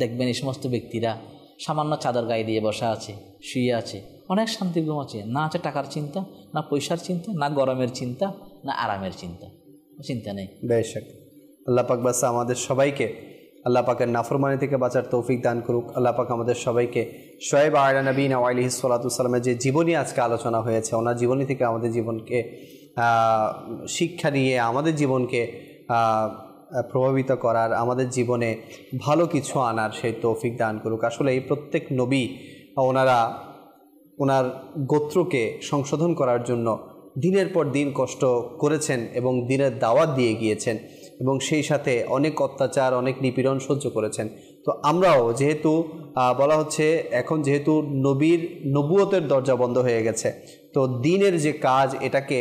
দেখবেন এই সমস্ত ব্যক্তিরা সামান্য চাদর গায়ে দিয়ে বসা আছে, শুয়ে আছে, অনেক শান্তি ঘুমাচ্ছে। না আছে টাকার চিন্তা, না পয়সার চিন্তা, না গরমের চিন্তা, না আরামের চিন্তা নেই। বেশক আল্লাহ পাক বাসা আমাদের সবাইকে আল্লাহ পাকের নাফরমানি থেকে বাঁচার তৌফিক দান করুক। আল্লাহ পাক আমাদের সবাইকে শোয়েব আলা নবীনা আলাইহিস সালাতু ওয়াসসালামের যে জীবনী আজকে আলোচনা হয়েছে, ওনার জীবনী থেকে আমাদের জীবনকে শিক্ষা নিয়ে আমাদের জীবনকে প্রভাবিত করার, আমাদের জীবনে ভালো কিছু আনার সেই তৌফিক দান করুক। আসলে এই প্রত্যেক নবী ওনার গোত্রকে সংশোধন করার জন্য দিনের পর দিন কষ্ট করেছেন এবং দিনের দাওয়াত দিয়ে গিয়েছেন এবং সেই সাথে অনেক অত্যাচার, অনেক নিপীড়ন সহ্য করেছেন। তো আমরাও যেহেতু বলা হচ্ছে এখন যেহেতু নবুয়তের দরজা বন্ধ হয়ে গেছে, তো দিনের যে কাজ এটাকে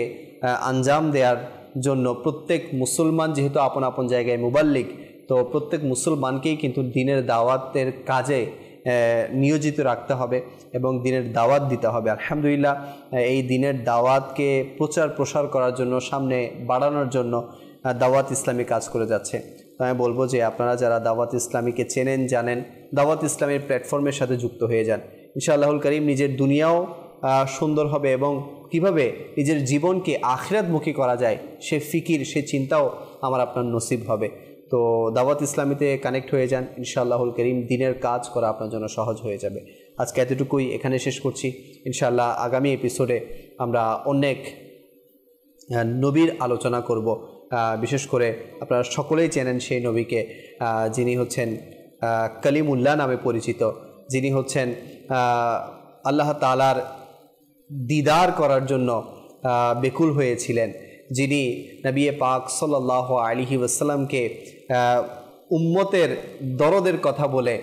আঞ্জাম দেওয়ার জন্য প্রত্যেক মুসলমান যেহেতু আপন আপন জায়গায় মুবাল্লিগ, তো প্রত্যেক মুসলমানকেই কিন্তু দিনের দাওয়াতের কাজে নিয়োজিত রাখতে হবে এবং দিনের দাওয়াত দিতে হবে। আলহামদুলিল্লাহ এই দিনের দাওয়াতকে প্রচার প্রসার করার জন্য, সামনে বাড়ানোর জন্য দাওয়াত ইসলামী কাজ করে যাচ্ছে। তো আমি বলবো যে আপনারা যারা দাওয়াত ইসলামীকে চেনেন, জানেন, দাওয়াত ইসলামীর প্ল্যাটফর্মের সাথে যুক্ত হয়ে যান। ইনশাআল্লাহুল কারীম নিজের দুনিয়াও সুন্দর হবে এবং কিভাবে নিজের জীবনকে আখিরাতমুখী করা যায় সে ফিকির, সে চিন্তাও আমার আপনার নসিব হবে। তো দাওয়াত ইসলামীতে কানেক্ট হয়ে যান, ইনশাআল্লাহুল কারীম দিনের কাজ করা আপনার জন্য সহজ হয়ে যাবে। আজকে এতটুকুই এখানে শেষ করছি। ইনশাআল্লাহ আগামী এপিসোডে আমরা অনেক নবীর আলোচনা করব। বিশেষ করে আপনারা সকলেই চেনেন সেই নবীকে, যিনি হচ্ছেন কালিমুল্লাহ নামে পরিচিত, যিনি হচ্ছেন আল্লাহ তাআলার দিদার করার জন্য বেকুল হয়েছিলেন, যিনি নবী পাক সাল্লাল্লাহু আলাইহি ওয়াসাল্লামকে উম্মতের দরদের কথা বলে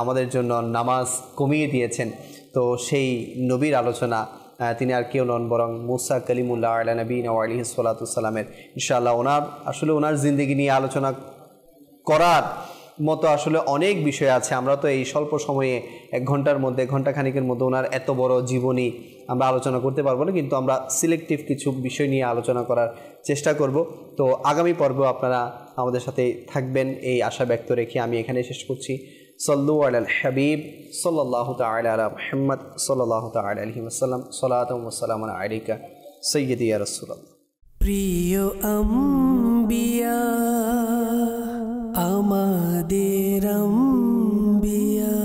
আমাদের জন্য নামাজ কমিয়ে দিয়েছেন। তো সেই নবীর আলোচনা তিনি আর কেউ নন বরং মুসা কালিমুল্লাহ আলা নবীনা আলাইহিস সালাতু ওয়াসসালামের। ইনশাআল্লাহ ওনার জিন্দেগি নিয়ে আলোচনা করার মতো আসলে অনেক বিষয় আছে। আমরা তো এই স্বল্প সময়ে 1 ঘন্টার মধ্যে, ঘন্টাখানিকের মধ্যে ওনার এত বড় জীবনী আমরা আলোচনা করতে পারবো না, কিন্তু আমরা সিলেক্টিভ কিছু বিষয় নিয়ে আলোচনা করার চেষ্টা করব। তো আগামী পর্বে আপনারা আমাদের সাথে থাকবেন এই আশা ব্যক্ত রেখে আমি এখানে শেষ করছি। সাল্লু আলাল হাবিব সাল্লাল্লাহু তাআলা আলা মুহাম্মদ সাল্লাল্লাহু তাআলা আলাইহি ওয়াসাল্লাম। সালাতু ওয়া সালামুন আলাইকা সাইয়্যিদি ইয়া রাসূলুল্লাহ। প্রিয় আম্বিয়া আমাদের আম্বিয়া,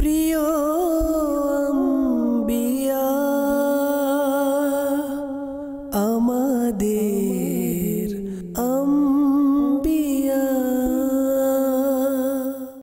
প্রিয় আম্বিয়া আমাদের